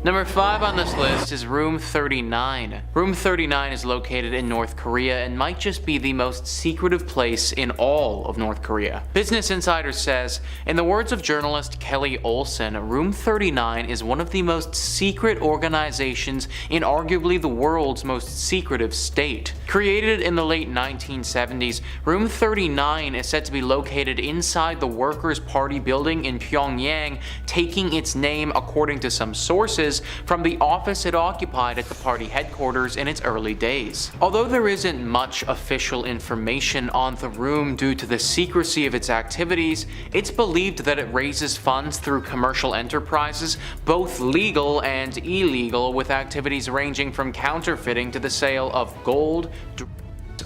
Number 5 on this list is Room 39. Room 39 is located in North Korea and might just be the most secretive place in all of North Korea. Business Insider says, in the words of journalist Kelly Olson, Room 39 is one of the most secret organizations in arguably the world's most secretive state. Created in the late 1970s, Room 39 is said to be located inside the Workers' Party building in Pyongyang, taking its name, according to some sources, from the office it occupied at the party headquarters in its early days. Although there isn't much official information on the room due to the secrecy of its activities, it's believed that it raises funds through commercial enterprises, both legal and illegal, with activities ranging from counterfeiting to the sale of gold,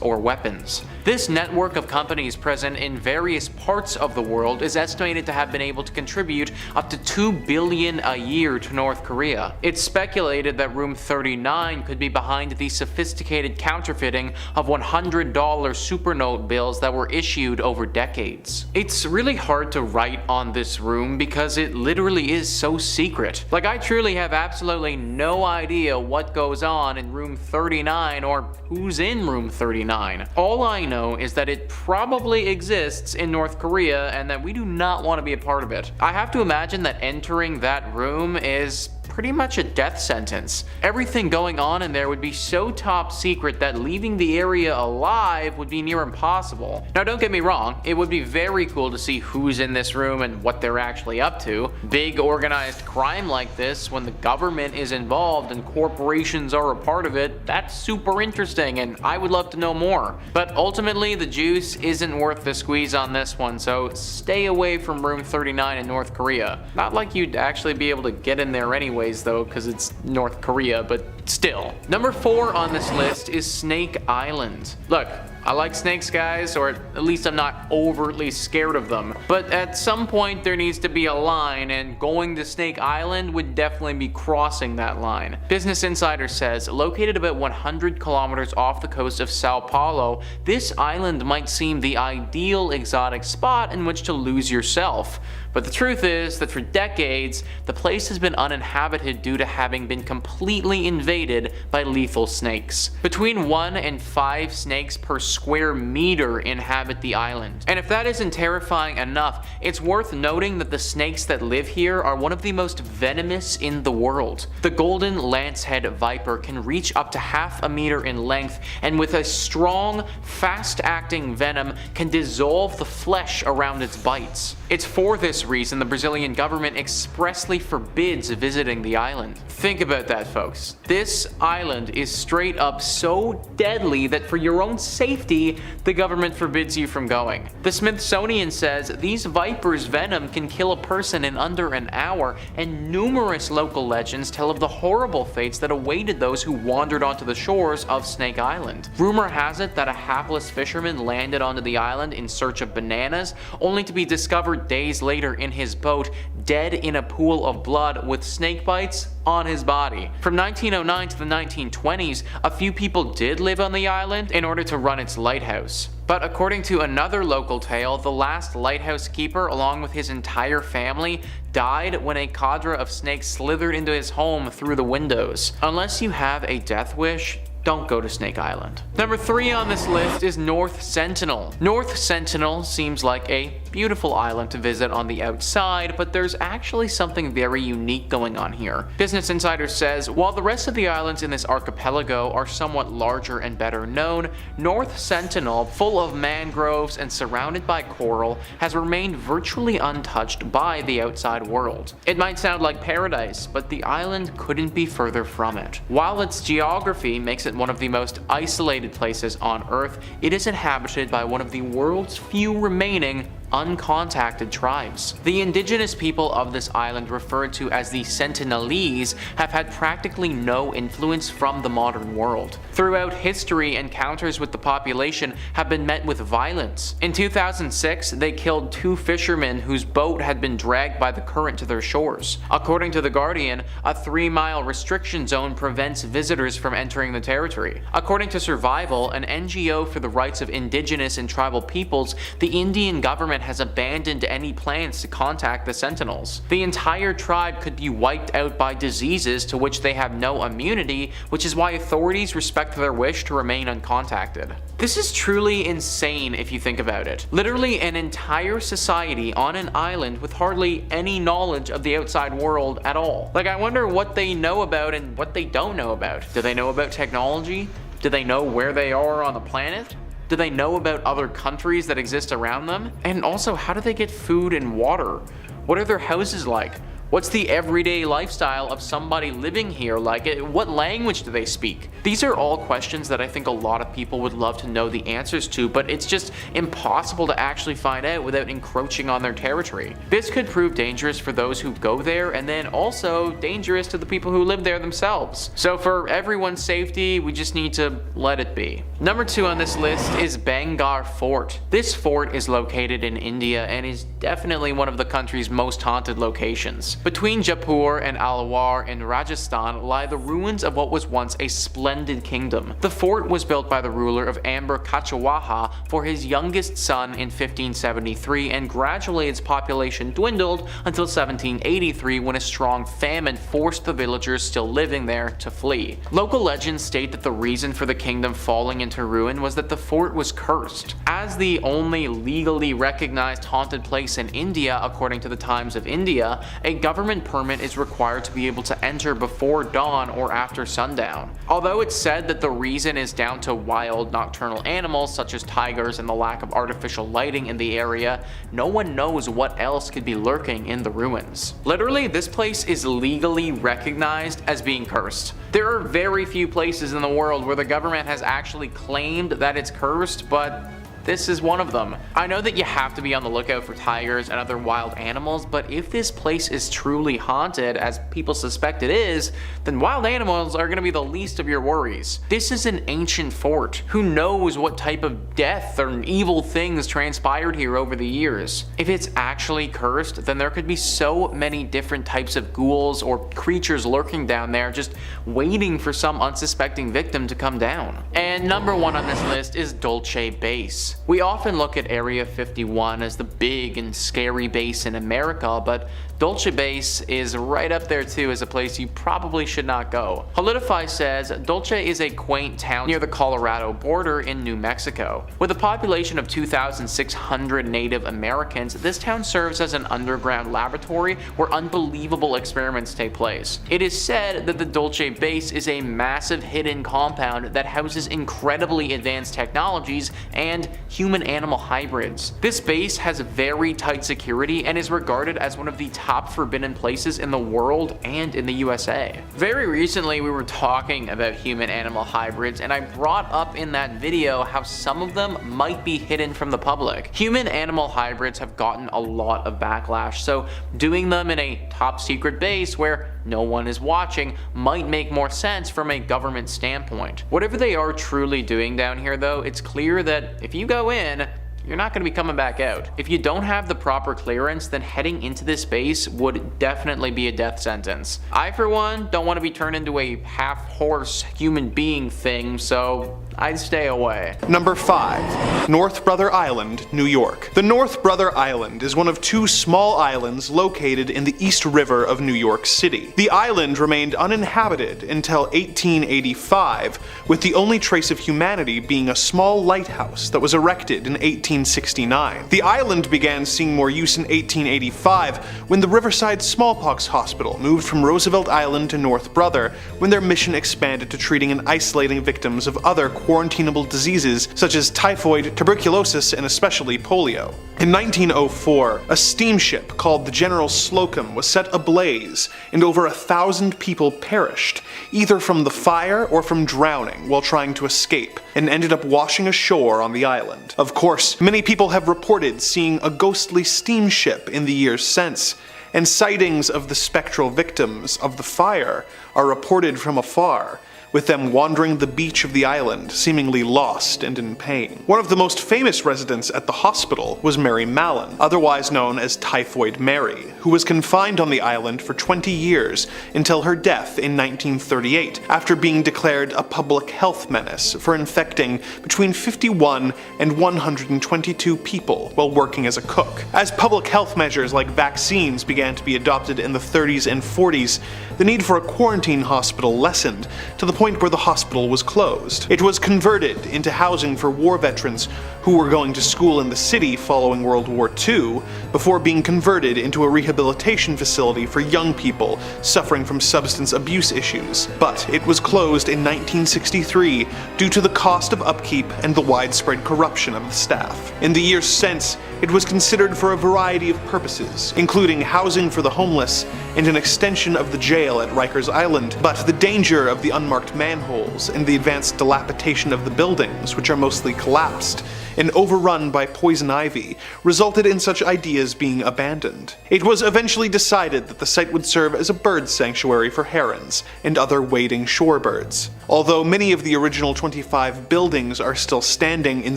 or weapons. This network of companies present in various parts of the world is estimated to have been able to contribute up to $2 billion a year to North Korea. It's speculated that Room 39 could be behind the sophisticated counterfeiting of $100 supernote bills that were issued over decades. It's really hard to write on this room because it literally is so secret. Like, I truly have absolutely no idea what goes on in Room 39 or who's in Room 39. All I know is that it probably exists in North Korea and that we do not want to be a part of it. I have to imagine that entering that room is pretty much a death sentence. Everything going on in there would be so top secret that leaving the area alive would be near impossible. Now, don't get me wrong, it would be very cool to see who's in this room and what they're actually up to. Big organized crime like this, when the government is involved and corporations are a part of it, that's super interesting and I would love to know more. But ultimately, the juice isn't worth the squeeze on this one, so stay away from Room 39 in North Korea. Not like you'd actually be able to get in there anyways though, because it's North Korea, but still. Number 4 on this list is Snake Island. Look, I like snakes, guys, or at least I'm not overtly scared of them. But at some point there needs to be a line, and going to Snake Island would definitely be crossing that line. Business Insider says, located about 100 kilometers off the coast of Sao Paulo, this island might seem the ideal exotic spot in which to lose yourself. But the truth is that for decades, the place has been uninhabited due to having been completely invaded by lethal snakes. Between 1 and 5 snakes per square meter inhabit the island. And if that isn't terrifying enough, it's worth noting that the snakes that live here are one of the most venomous in the world. The golden lancehead viper can reach up to half a meter in length, and with a strong, fast-acting venom can dissolve the flesh around its bites. It's for this reason the Brazilian government expressly forbids visiting the island. Think about that, folks. This island is straight up so deadly that for your own safety, the government forbids you from going. The Smithsonian says these vipers' venom can kill a person in under an hour, and numerous local legends tell of the horrible fates that awaited those who wandered onto the shores of Snake Island. Rumor has it that a hapless fisherman landed onto the island in search of bananas, only to be discovered days later in his boat, dead in a pool of blood with snake bites on his body. From 1909 to the 1920s, a few people did live on the island in order to run its lighthouse. But according to another local tale, the last lighthouse keeper, along with his entire family, died when a cadre of snakes slithered into his home through the windows. Unless you have a death wish, don't go to Snake Island. Number 3 on this list is North Sentinel. North Sentinel seems like a beautiful island to visit on the outside, but there's actually something very unique going on here. Business Insider says, while the rest of the islands in this archipelago are somewhat larger and better known, North Sentinel, full of mangroves and surrounded by coral, has remained virtually untouched by the outside world. It might sound like paradise, but the island couldn't be further from it. While its geography makes it one of the most isolated places on Earth, it is inhabited by one of the world's few remaining uncontacted tribes. The indigenous people of this island, referred to as the Sentinelese, have had practically no influence from the modern world. Throughout history, encounters with the population have been met with violence. In 2006, they killed 2 fishermen whose boat had been dragged by the current to their shores. According to The Guardian, a 3-mile restriction zone prevents visitors from entering the territory. According to Survival, an NGO for the rights of indigenous and tribal peoples, the Indian government government has abandoned any plans to contact the Sentinels. The entire tribe could be wiped out by diseases to which they have no immunity, which is why authorities respect their wish to remain uncontacted. This is truly insane if you think about it. Literally an entire society on an island with hardly any knowledge of the outside world at all. Like, I wonder what they know about and what they don't know about. Do they know about technology? Do they know where they are on the planet? Do they know about other countries that exist around them? And also, how do they get food and water? What are their houses like? What's the everyday lifestyle of somebody living here like? What language do they speak? These are all questions that I think a lot of people would love to know the answers to, but it's just impossible to actually find out without encroaching on their territory. This could prove dangerous for those who go there, and then also dangerous to the people who live there themselves. So for everyone's safety, we just need to let it be. Number 2 on this list is Bhongir Fort. This fort is located in India and is definitely one of the country's most haunted locations. Between Jaipur and Alwar in Rajasthan lie the ruins of what was once a splendid kingdom. The fort was built by the ruler of Amber Kachawaha for his youngest son in 1573, and gradually its population dwindled until 1783, when a strong famine forced the villagers still living there to flee. Local legends state that the reason for the kingdom falling into ruin was that the fort was cursed. As the only legally recognized haunted place in India, according to the Times of India, a government permit is required to be able to enter before dawn or after sundown. Although it's said that the reason is down to wild nocturnal animals such as tigers and the lack of artificial lighting in the area, no one knows what else could be lurking in the ruins. Literally, this place is legally recognized as being cursed. There are very few places in the world where the government has actually claimed that it's cursed, but this is one of them. I know that you have to be on the lookout for tigers and other wild animals, but if this place is truly haunted, as people suspect it is, then wild animals are going to be the least of your worries. This is an ancient fort. Who knows what type of death or evil things transpired here over the years? If it's actually cursed, then there could be so many different types of ghouls or creatures lurking down there, just waiting for some unsuspecting victim to come down. And number 1 on this list is Dulce Base. We often look at Area 51 as the big and scary base in America, but Dulce Base is right up there too as a place you probably should not go. Holidify says Dulce is a quaint town near the Colorado border in New Mexico. With a population of 2,600 Native Americans, this town serves as an underground laboratory where unbelievable experiments take place. It is said that the Dulce Base is a massive hidden compound that houses incredibly advanced technologies and human-animal hybrids. This base has very tight security and is regarded as one of the top forbidden places in the world and in the USA. Very recently we were talking about human-animal hybrids, and I brought up in that video how some of them might be hidden from the public. Human-animal hybrids have gotten a lot of backlash, so doing them in a top secret base where no one is watching might make more sense from a government standpoint. Whatever they are truly doing down here though, it's clear that if you go in, you're not going to be coming back out. If you don't have the proper clearance, then heading into this base would definitely be a death sentence. I, for one, don't want to be turned into a half-horse human being thing, so I'd stay away. Number 5. North Brother Island, New York. The North Brother Island is one of 2 small islands located in the East River of New York City. The island remained uninhabited until 1885, with the only trace of humanity being a small lighthouse that was erected in 1869. The island began seeing more use in 1885 when the Riverside Smallpox Hospital moved from Roosevelt Island to North Brother, when their mission expanded to treating and isolating victims of other quarantinable diseases such as typhoid, tuberculosis, and especially polio. In 1904, a steamship called the General Slocum was set ablaze, and over 1,000 people perished, either from the fire or from drowning while trying to escape, and ended up washing ashore on the island. Of course, many people have reported seeing a ghostly steamship in the years since, and sightings of the spectral victims of the fire are reported from afar, with them wandering the beach of the island, seemingly lost and in pain. One of the most famous residents at the hospital was Mary Mallon, otherwise known as Typhoid Mary, who was confined on the island for 20 years until her death in 1938, after being declared a public health menace for infecting between 51 and 122 people while working as a cook. As public health measures like vaccines began to be adopted in the 30s and 40s, the need for a quarantine hospital lessened to the point where the hospital was closed. It was converted into housing for war veterans who were going to school in the city following World War II, before being converted into a rehabilitation facility for young people suffering from substance abuse issues. But it was closed in 1963 due to the cost of upkeep and the widespread corruption of the staff. In the years since, it was considered for a variety of purposes, including housing for the homeless and an extension of the jail at Rikers Island, but the danger of the unmarked manholes and the advanced dilapidation of the buildings, which are mostly collapsed and overrun by poison ivy, resulted in such ideas being abandoned. It was eventually decided that the site would serve as a bird sanctuary for herons and other wading shorebirds. Although many of the original 25 buildings are still standing in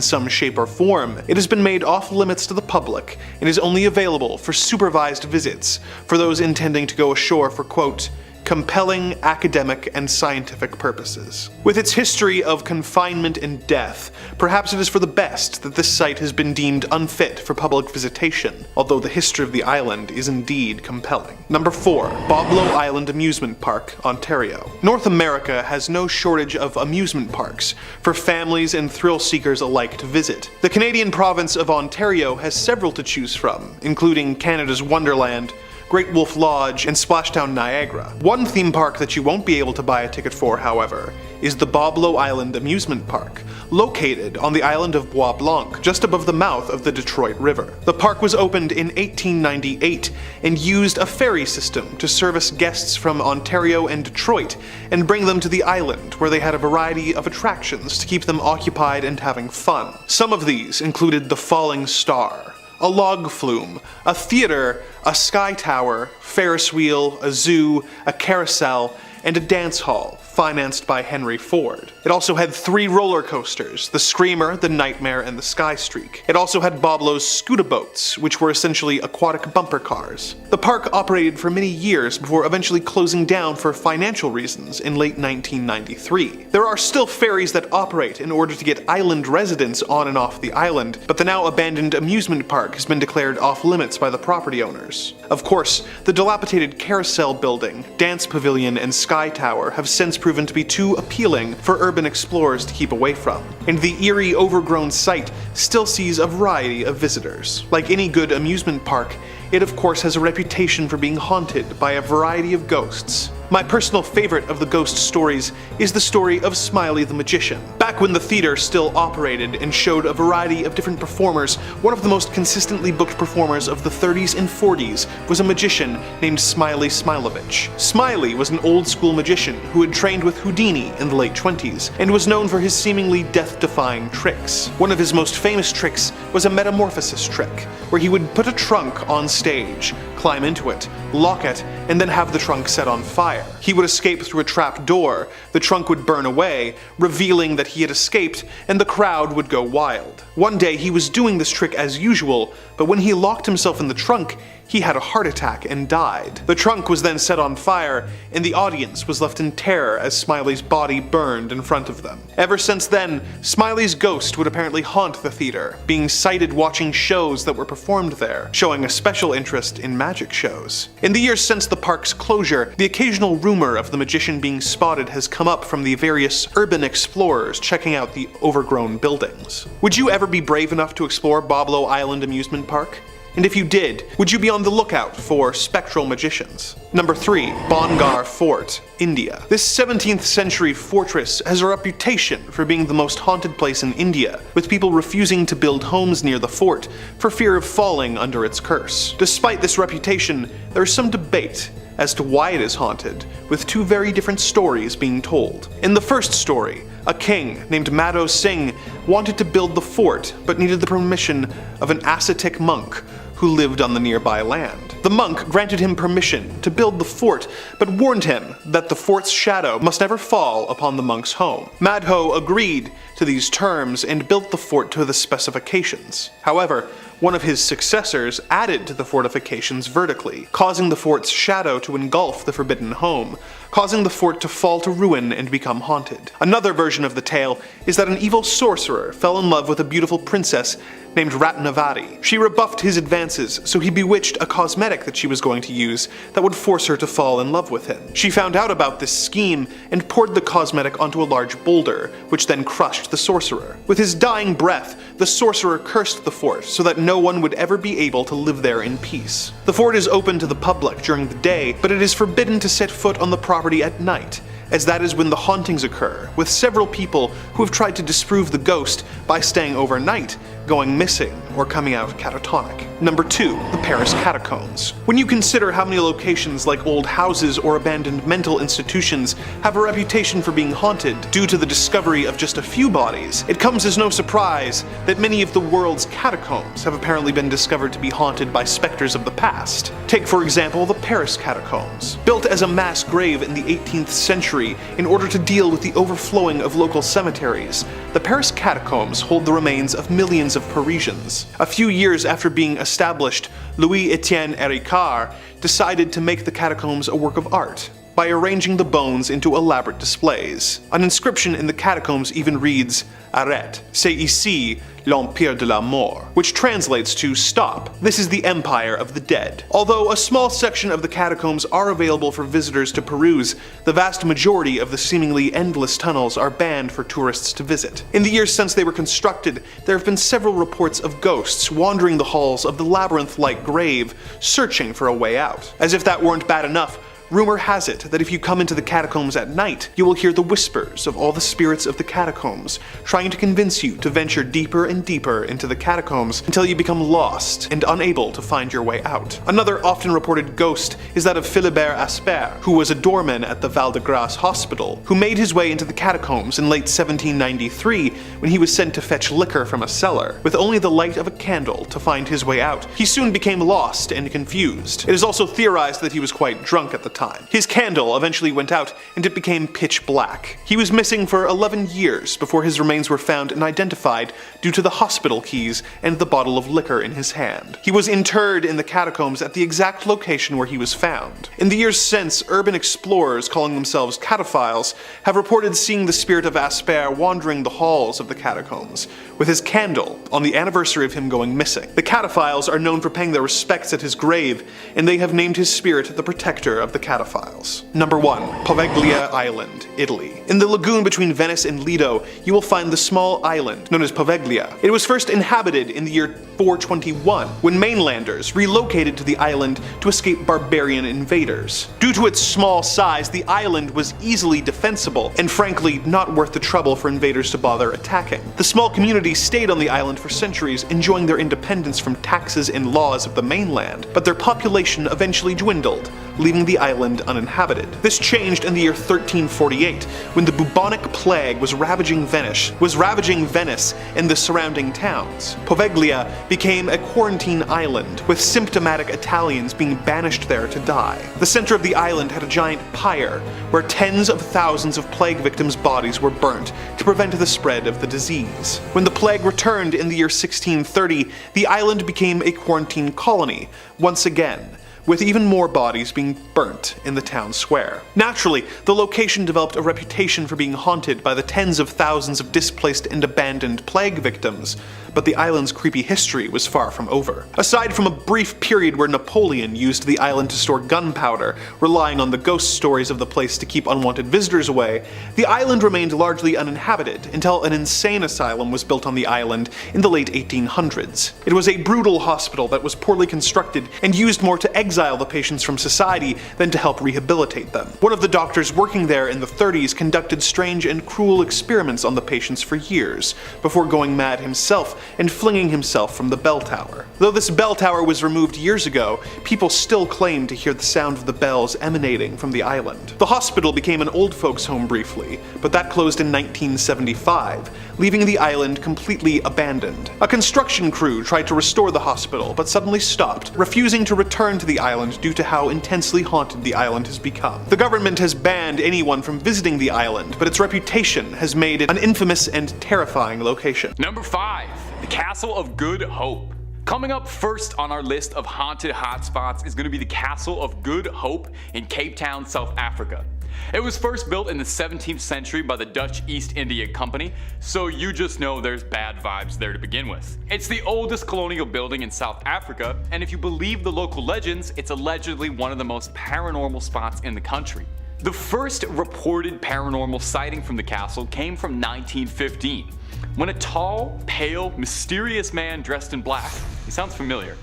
some shape or form, it has been made off limits to the public and is only available for supervised visits for those intending to go ashore for, quote, compelling academic and scientific purposes. With its history of confinement and death, perhaps it is for the best that this site has been deemed unfit for public visitation, although the history of the island is indeed compelling. Number 4. Boblo Island Amusement Park, Ontario. North America has no shortage of amusement parks for families and thrill seekers alike to visit. The Canadian province of Ontario has several to choose from, including Canada's Wonderland, Great Wolf Lodge, and Splashdown Niagara. One theme park that you won't be able to buy a ticket for, however, is the Boblo Island Amusement Park, located on the island of Bois Blanc, just above the mouth of the Detroit River. The park was opened in 1898 and used a ferry system to service guests from Ontario and Detroit and bring them to the island, where they had a variety of attractions to keep them occupied and having fun. Some of these included the Falling Star, a log flume, a theater, a sky tower, Ferris wheel, a zoo, a carousel, and a dance hall, financed by Henry Ford. It also had 3 roller coasters, the Screamer, the Nightmare, and the Sky Streak. It also had Boblo's Scootaboats, which were essentially aquatic bumper cars. The park operated for many years before eventually closing down for financial reasons in late 1993. There are still ferries that operate in order to get island residents on and off the island, but the now abandoned amusement park has been declared off limits by the property owners. Of course, the dilapidated carousel building, dance pavilion, and sky tower have since proven to be too appealing for urban explorers to keep away from, and the eerie, overgrown site still sees a variety of visitors. Like any good amusement park, it of course has a reputation for being haunted by a variety of ghosts. My personal favorite of the ghost stories is the story of Smiley the Magician. Back when the theater still operated and showed a variety of different performers, one of the most consistently booked performers of the 30s and 40s was a magician named Smiley Smilovich. Smiley was an old-school magician who had trained with Houdini in the late 20s and was known for his seemingly death-defying tricks. One of his most famous tricks was a metamorphosis trick, where he would put a trunk on stage, climb into it, lock it, and then have the trunk set on fire. He would escape through a trap door, the trunk would burn away, revealing that he had escaped, and the crowd would go wild. One day he was doing this trick as usual, but when he locked himself in the trunk, he had a heart attack and died. The trunk was then set on fire, and the audience was left in terror as Smiley's body burned in front of them. Ever since then, Smiley's ghost would apparently haunt the theater, being sighted watching shows that were performed there, showing a special interest in magic shows. In the years since the park's closure, the occasional rumor of the magician being spotted has come up from the various urban explorers checking out the overgrown buildings. Would you ever be brave enough to explore Boblo Island Amusement Park? And if you did, would you be on the lookout for spectral magicians? Number 3. Bhongir Fort, India. This 17th century fortress has a reputation for being the most haunted place in India, with people refusing to build homes near the fort for fear of falling under its curse. Despite this reputation, there is some debate as to why it is haunted, with 2 very different stories being told. In the first story, a king named Madho Singh wanted to build the fort but needed the permission of an ascetic monk who lived on the nearby land. The monk granted him permission to build the fort, but warned him that the fort's shadow must never fall upon the monk's home. Madho agreed to these terms and built the fort to the specifications. However, one of his successors added to the fortifications vertically, causing the fort's shadow to engulf the forbidden home, causing the fort to fall to ruin and become haunted. Another version of the tale is that an evil sorcerer fell in love with a beautiful princess named Ratnavati. She rebuffed his advances, so he bewitched a cosmetic that she was going to use that would force her to fall in love with him. She found out about this scheme and poured the cosmetic onto a large boulder, which then crushed the sorcerer. With his dying breath, the sorcerer cursed the fort so that no one would ever be able to live there in peace. The fort is open to the public during the day, but it is forbidden to set foot on the property at night, as that is when the hauntings occur, with several people who have tried to disprove the ghost by staying overnight, going missing, or coming out catatonic. Number 2. The Paris Catacombs. When you consider how many locations like old houses or abandoned mental institutions have a reputation for being haunted due to the discovery of just a few bodies, it comes as no surprise that many of the world's catacombs have apparently been discovered to be haunted by specters of the past. Take for example the Paris Catacombs. Built as a mass grave in the 18th century in order to deal with the overflowing of local cemeteries, the Paris Catacombs hold the remains of millions of Parisians. A few years after being established, Louis-Étienne Héricard decided to make the catacombs a work of art by arranging the bones into elaborate displays. An inscription in the catacombs even reads, "Arrête, c'est ici l'Empire de la Mort," which translates to "Stop, this is the Empire of the Dead." Although a small section of the catacombs are available for visitors to peruse, the vast majority of the seemingly endless tunnels are banned for tourists to visit. In the years since they were constructed, there have been several reports of ghosts wandering the halls of the labyrinth-like grave, searching for a way out. As if that weren't bad enough, rumor has it that if you come into the catacombs at night, you will hear the whispers of all the spirits of the catacombs, trying to convince you to venture deeper and deeper into the catacombs until you become lost and unable to find your way out. Another often reported ghost is that of Philibert Asper, who was a doorman at the Val-de-Grâce hospital, who made his way into the catacombs in late 1793 when he was sent to fetch liquor from a cellar. With only the light of a candle to find his way out, he soon became lost and confused. It is also theorized that he was quite drunk at the time. His candle eventually went out and it became pitch black. He was missing for 11 years before his remains were found and identified due to the hospital keys and the bottle of liquor in his hand. He was interred in the catacombs at the exact location where he was found. In the years since, urban explorers calling themselves cataphiles have reported seeing the spirit of Asper wandering the halls of the catacombs with his candle on the anniversary of him going missing. The cataphiles are known for paying their respects at his grave, and they have named his spirit the protector of the cataphiles. Number 1. Poveglia Island, Italy. In the lagoon between Venice and Lido, you will find the small island known as Poveglia. It was first inhabited in the year 421, when mainlanders relocated to the island to escape barbarian invaders. Due to its small size, the island was easily defensible, and frankly not worth the trouble for invaders to bother attacking. The small community stayed on the island for centuries, enjoying their independence from taxes and laws of the mainland, but their population eventually dwindled, leaving the island uninhabited. This changed in the year 1348, when the bubonic plague was ravaging Venice and the surrounding towns. Poveglia became a quarantine island, with symptomatic Italians being banished there to die. The center of the island had a giant pyre, where tens of thousands of plague victims' bodies were burnt to prevent the spread of the disease. When the plague returned in the year 1630, the island became a quarantine colony, once again, with even more bodies being burnt in the town square. Naturally, the location developed a reputation for being haunted by the tens of thousands of displaced and abandoned plague victims, but the island's creepy history was far from over. Aside from a brief period where Napoleon used the island to store gunpowder, relying on the ghost stories of the place to keep unwanted visitors away, the island remained largely uninhabited until an insane asylum was built on the island in the late 1800s. It was a brutal hospital that was poorly constructed and used more to exile the patients from society than to help rehabilitate them. One of the doctors working there in the 30s conducted strange and cruel experiments on the patients for years, before going mad himself and flinging himself from the bell tower. Though this bell tower was removed years ago, people still claim to hear the sound of the bells emanating from the island. The hospital became an old folks' home briefly, but that closed in 1975, leaving the island completely abandoned. A construction crew tried to restore the hospital, but suddenly stopped, refusing to return to the island due to how intensely haunted the island has become. The government has banned anyone from visiting the island, but its reputation has made it an infamous and terrifying location. Number 5. The Castle of Good Hope. Coming up first on our list of haunted hotspots is going to be the Castle of Good Hope in Cape Town, South Africa. It was first built in the 17th century by the Dutch East India Company, so you just know there's bad vibes there to begin with. It's the oldest colonial building in South Africa, and if you believe the local legends, it's allegedly one of the most paranormal spots in the country. The first reported paranormal sighting from the castle came from 1915, when a tall, pale, mysterious man dressed in black, he sounds familiar,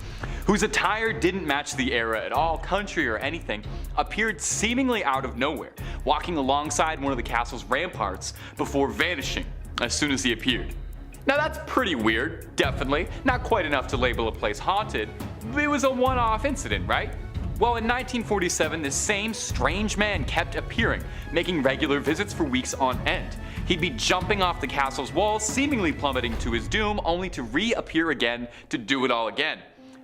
whose attire didn't match the era at all, country or anything, appeared seemingly out of nowhere, walking alongside one of the castle's ramparts before vanishing as soon as he appeared. Now that's pretty weird, definitely, not quite enough to label a place haunted, but it was a one-off incident, right? Well, in 1947, this same strange man kept appearing, making regular visits for weeks on end. He'd be jumping off the castle's walls, seemingly plummeting to his doom, only to reappear again to do it all again.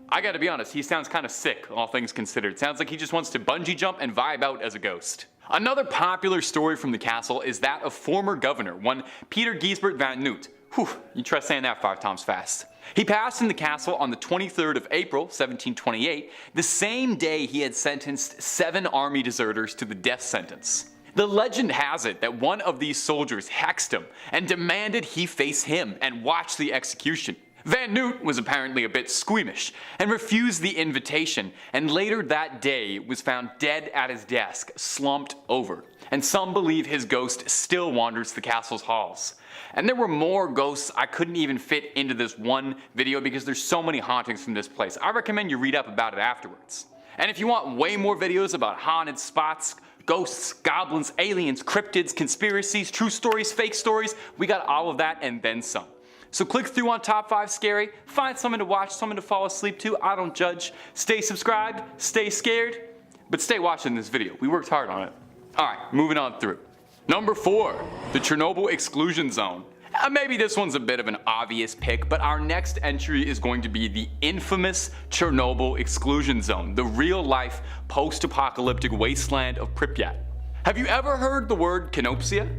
I gotta be honest, he sounds kinda sick, all things considered. Sounds like he just wants to bungee jump and vibe out as a ghost. Another popular story from the castle is that of former governor, one Peter Giesbert van Noot. Whew, you try saying that 5 times fast. He passed in the castle on the 23rd of April, 1728, the same day he had sentenced 7 army deserters to the death sentence. The legend has it that one of these soldiers hexed him and demanded he face him and watch the execution. Van Noot was apparently a bit squeamish and refused the invitation, and later that day was found dead at his desk, slumped over. And some believe his ghost still wanders the castle's halls. And there were more ghosts I couldn't even fit into this one video because there's so many hauntings from this place. I recommend you read up about it afterwards. And if you want way more videos about haunted spots, ghosts, goblins, aliens, cryptids, conspiracies, true stories, fake stories, we got all of that and then some. So click through on Top 5 Scary, find something to watch, something to fall asleep to, I don't judge. Stay subscribed, stay scared, but stay watching this video. We worked hard on it. Alright, moving on through. Number 4, the Chernobyl Exclusion Zone. Maybe this one's a bit of an obvious pick, but our next entry is going to be the infamous Chernobyl Exclusion Zone, the real-life post-apocalyptic wasteland of Pripyat. Have you ever heard the word Canopsia?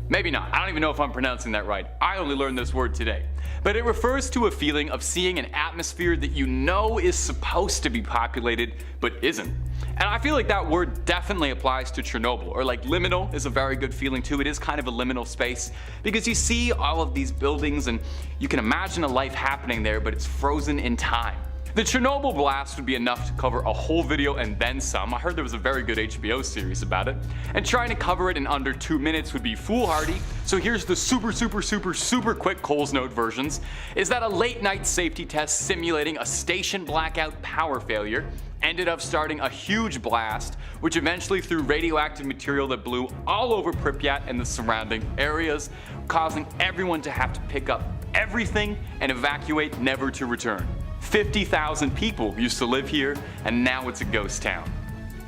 Maybe not, I don't even know if I'm pronouncing that right. I only learned this word today. But it refers to a feeling of seeing an atmosphere that you know is supposed to be populated, but isn't. And I feel like that word definitely applies to Chernobyl, or like liminal is a very good feeling too. It is kind of a liminal space, because you see all of these buildings and you can imagine a life happening there, but it's frozen in time. The Chernobyl blast would be enough to cover a whole video and then some. I heard there was a very good HBO series about it. And trying to cover it in under 2 minutes would be foolhardy, so here's the super quick Coles Note versions, is that a late night safety test simulating a station blackout power failure ended up starting a huge blast, which eventually threw radioactive material that blew all over Pripyat and the surrounding areas, causing everyone to have to pick up everything and evacuate, never to return. 50,000 people used to live here, and now it's a ghost town.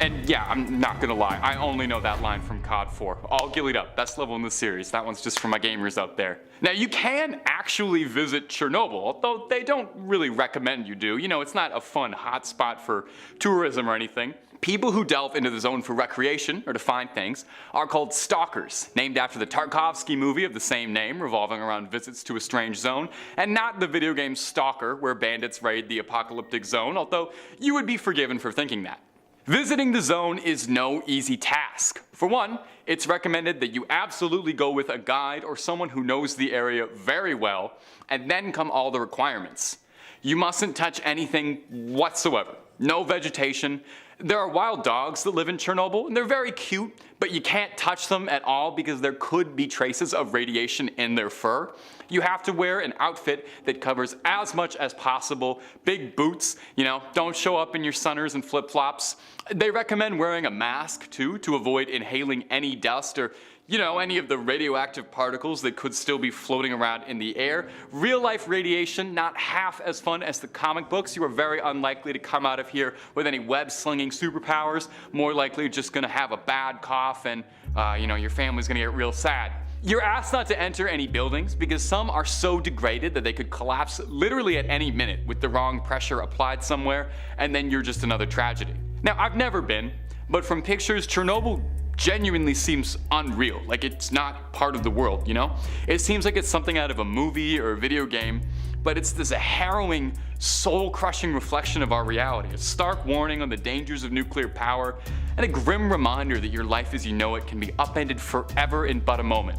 And yeah, I'm not gonna lie, I only know that line from COD 4. All gillied up, best level in the series. That one's just for my gamers out there. Now you can actually visit Chernobyl, although they don't really recommend you do. You know, it's not a fun hotspot for tourism or anything. People who delve into the zone for recreation, or to find things, are called stalkers, named after the Tarkovsky movie of the same name, revolving around visits to a strange zone, and not the video game Stalker, where bandits raid the apocalyptic zone, although you would be forgiven for thinking that. Visiting the zone is no easy task. For one, it's recommended that you absolutely go with a guide or someone who knows the area very well, and then come all the requirements. You mustn't touch anything whatsoever. No vegetation. There are wild dogs that live in Chernobyl, and they're very cute, but you can't touch them at all because there could be traces of radiation in their fur. You have to wear an outfit that covers as much as possible. Big boots, you know, don't show up in your sunners and flip-flops. They recommend wearing a mask too to avoid inhaling any dust or You know, any of the radioactive particles that could still be floating around in the air. Real life radiation, not half as fun as the comic books. You are very unlikely to come out of here with any web slinging superpowers. More likely just gonna have a bad cough and, your family's gonna get real sad. You're asked not to enter any buildings because some are so degraded that they could collapse literally at any minute with the wrong pressure applied somewhere, and then you're just another tragedy. Now, I've never been, but from pictures, Chernobyl genuinely seems unreal, like it's not part of the world, you know? It seems like it's something out of a movie or a video game, but it's this harrowing, soul-crushing reflection of our reality, a stark warning on the dangers of nuclear power, and a grim reminder that your life as you know it can be upended forever in but a moment.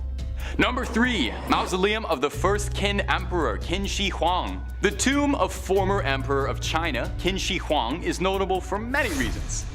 Number 3. Mausoleum of the first Qin Emperor, Qin Shi Huang. The tomb of former Emperor of China, Qin Shi Huang, is notable for many reasons.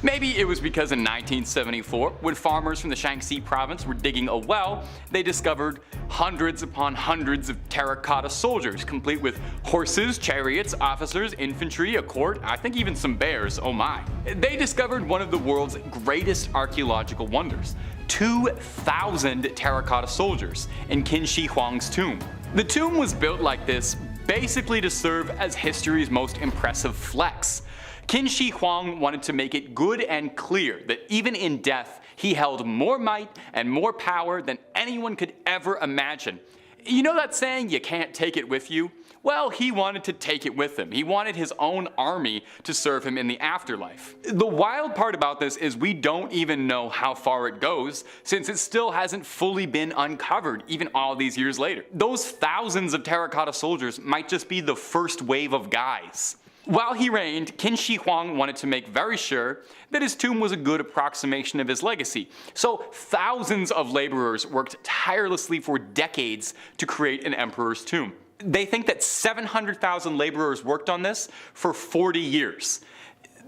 Maybe it was because in 1974, when farmers from the Shaanxi province were digging a well, they discovered hundreds upon hundreds of terracotta soldiers, complete with horses, chariots, officers, infantry, a court, I think even some bears, oh my. They discovered one of the world's greatest archaeological wonders. 2,000 terracotta soldiers in Qin Shi Huang's tomb. The tomb was built like this basically to serve as history's most impressive flex. Qin Shi Huang wanted to make it good and clear that even in death, he held more might and more power than anyone could ever imagine. You know that saying, you can't take it with you? Well, he wanted to take it with him. He wanted his own army to serve him in the afterlife. The wild part about this is we don't even know how far it goes, since it still hasn't fully been uncovered, even all these years later. Those thousands of terracotta soldiers might just be the first wave of guys. While he reigned, Qin Shi Huang wanted to make very sure that his tomb was a good approximation of his legacy. So thousands of laborers worked tirelessly for decades to create an emperor's tomb. They think that 700,000 laborers worked on this for 40 years.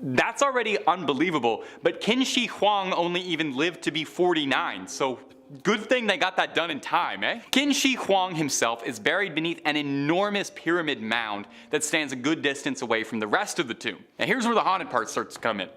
That's already unbelievable, but Qin Shi Huang only even lived to be 49, so good thing they got that done in time, eh? Qin Shi Huang himself is buried beneath an enormous pyramid mound that stands a good distance away from the rest of the tomb. Now here's where the haunted part starts to come in.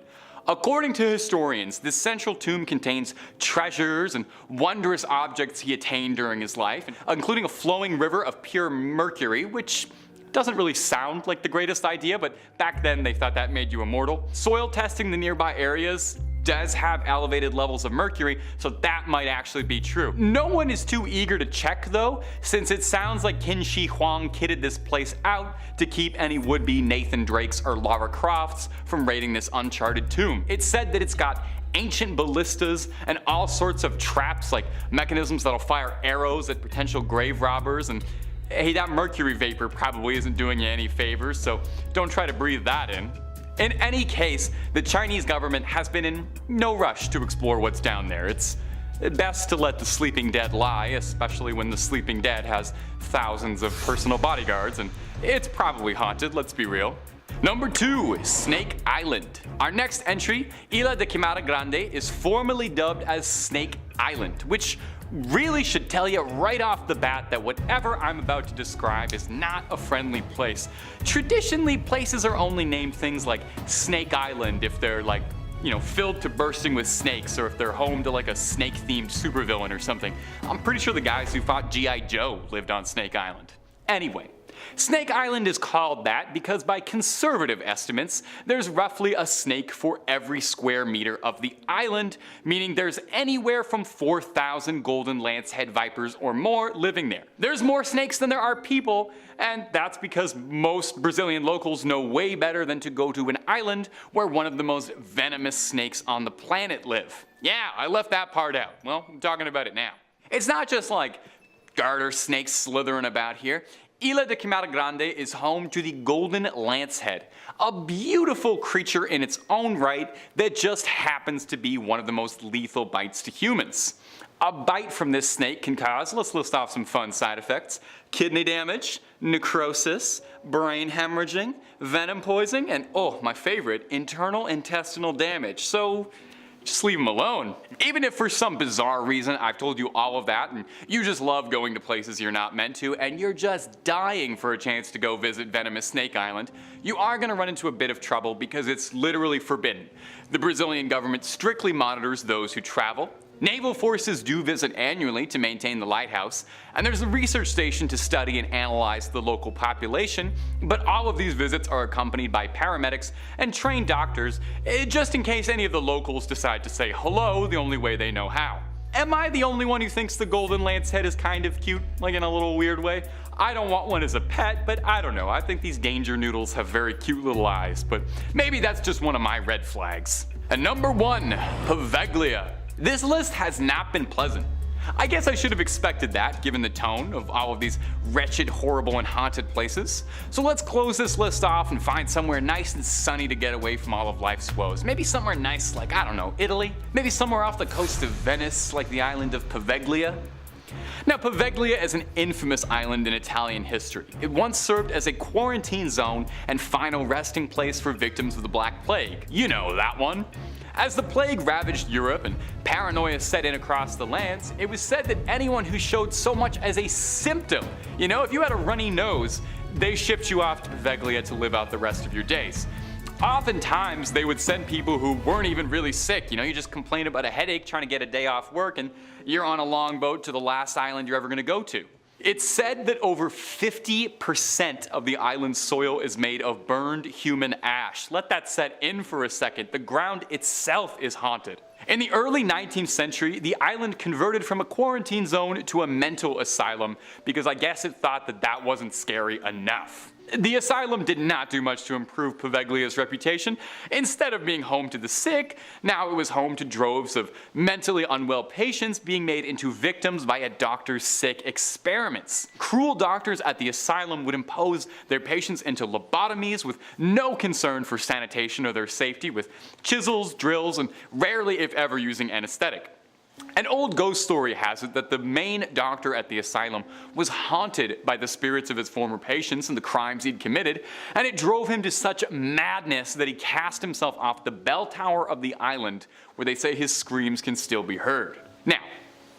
According to historians, this central tomb contains treasures and wondrous objects he attained during his life, including a flowing river of pure mercury, which doesn't really sound like the greatest idea, but back then they thought that made you immortal. Soil testing the nearby areas does have elevated levels of mercury, so that might actually be true. No one is too eager to check though, since it sounds like Qin Shi Huang kitted this place out to keep any would-be Nathan Drakes or Lara Crofts from raiding this uncharted tomb. It's said that it's got ancient ballistas and all sorts of traps like mechanisms that'll fire arrows at potential grave robbers, and hey, that mercury vapor probably isn't doing you any favors, so don't try to breathe that in. In any case, the Chinese government has been in no rush to explore what's down there. It's best to let the sleeping dead lie, especially when the sleeping dead has thousands of personal bodyguards, and it's probably haunted, let's be real. Number 2. Snake Island. Our next entry, Isla de Quimada Grande, is formally dubbed as Snake Island, which really should tell you right off the bat that whatever I'm about to describe is not a friendly place. Traditionally, places are only named things like Snake Island if they're like, filled to bursting with snakes, or if they're home to like a snake-themed supervillain or something. I'm pretty sure the guys who fought G.I. Joe lived on Snake Island. Anyway, Snake Island is called that because by conservative estimates, there's roughly a snake for every square meter of the island, meaning there's anywhere from 4,000 golden lancehead vipers or more living there. There's more snakes than there are people, and that's because most Brazilian locals know way better than to go to an island where one of the most venomous snakes on the planet live. Yeah, I left that part out. Well, I'm talking about it now. It's not just like garter snakes slithering about here. Isla de Quimada Grande is home to the golden lancehead, a beautiful creature in its own right that just happens to be one of the most lethal bites to humans. A bite from this snake can cause, let's list off some fun side effects: kidney damage, necrosis, brain hemorrhaging, venom poisoning, and oh, my favorite, internal intestinal damage. So just leave them alone. Even if for some bizarre reason I've told you all of that and you just love going to places you're not meant to and you're just dying for a chance to go visit venomous Snake Island, you are going to run into a bit of trouble because it's literally forbidden. The Brazilian government strictly monitors those who travel. Naval forces do visit annually to maintain the lighthouse, and there's a research station to study and analyze the local population, but all of these visits are accompanied by paramedics and trained doctors, just in case any of the locals decide to say hello the only way they know how. Am I the only one who thinks the golden lance head is kind of cute, like in a little weird way? I don't want one as a pet, but I don't know, I think these danger noodles have very cute little eyes, but maybe that's just one of my red flags. And number 1, Poveglia. This list has not been pleasant. I guess I should have expected that, given the tone of all of these wretched, horrible, and haunted places. So let's close this list off and find somewhere nice and sunny to get away from all of life's woes. Maybe somewhere nice like, I don't know, Italy? Maybe somewhere off the coast of Venice, like the island of Poveglia? Now, Poveglia is an infamous island in Italian history. It once served as a quarantine zone and final resting place for victims of the Black Plague. You know that one. As the plague ravaged Europe and paranoia set in across the lands, it was said that anyone who showed so much as a symptom, if you had a runny nose, they shipped you off to Poveglia to live out the rest of your days. Oftentimes, they would send people who weren't even really sick. You just complain about a headache trying to get a day off work, and you're on a longboat to the last island you're ever going to go to. It's said that over 50% of the island's soil is made of burned human ash. Let that set in for a second. The ground itself is haunted. In the early 19th century, the island converted from a quarantine zone to a mental asylum because I guess it thought that that wasn't scary enough. The asylum did not do much to improve Poveglia's reputation. Instead of being home to the sick, now it was home to droves of mentally unwell patients being made into victims via doctors' sick experiments. Cruel doctors at the asylum would impose their patients into lobotomies with no concern for sanitation or their safety, with chisels, drills, and rarely if ever using anesthetic. An old ghost story has it that the main doctor at the asylum was haunted by the spirits of his former patients and the crimes he'd committed, and it drove him to such madness that he cast himself off the bell tower of the island, where they say his screams can still be heard. Now,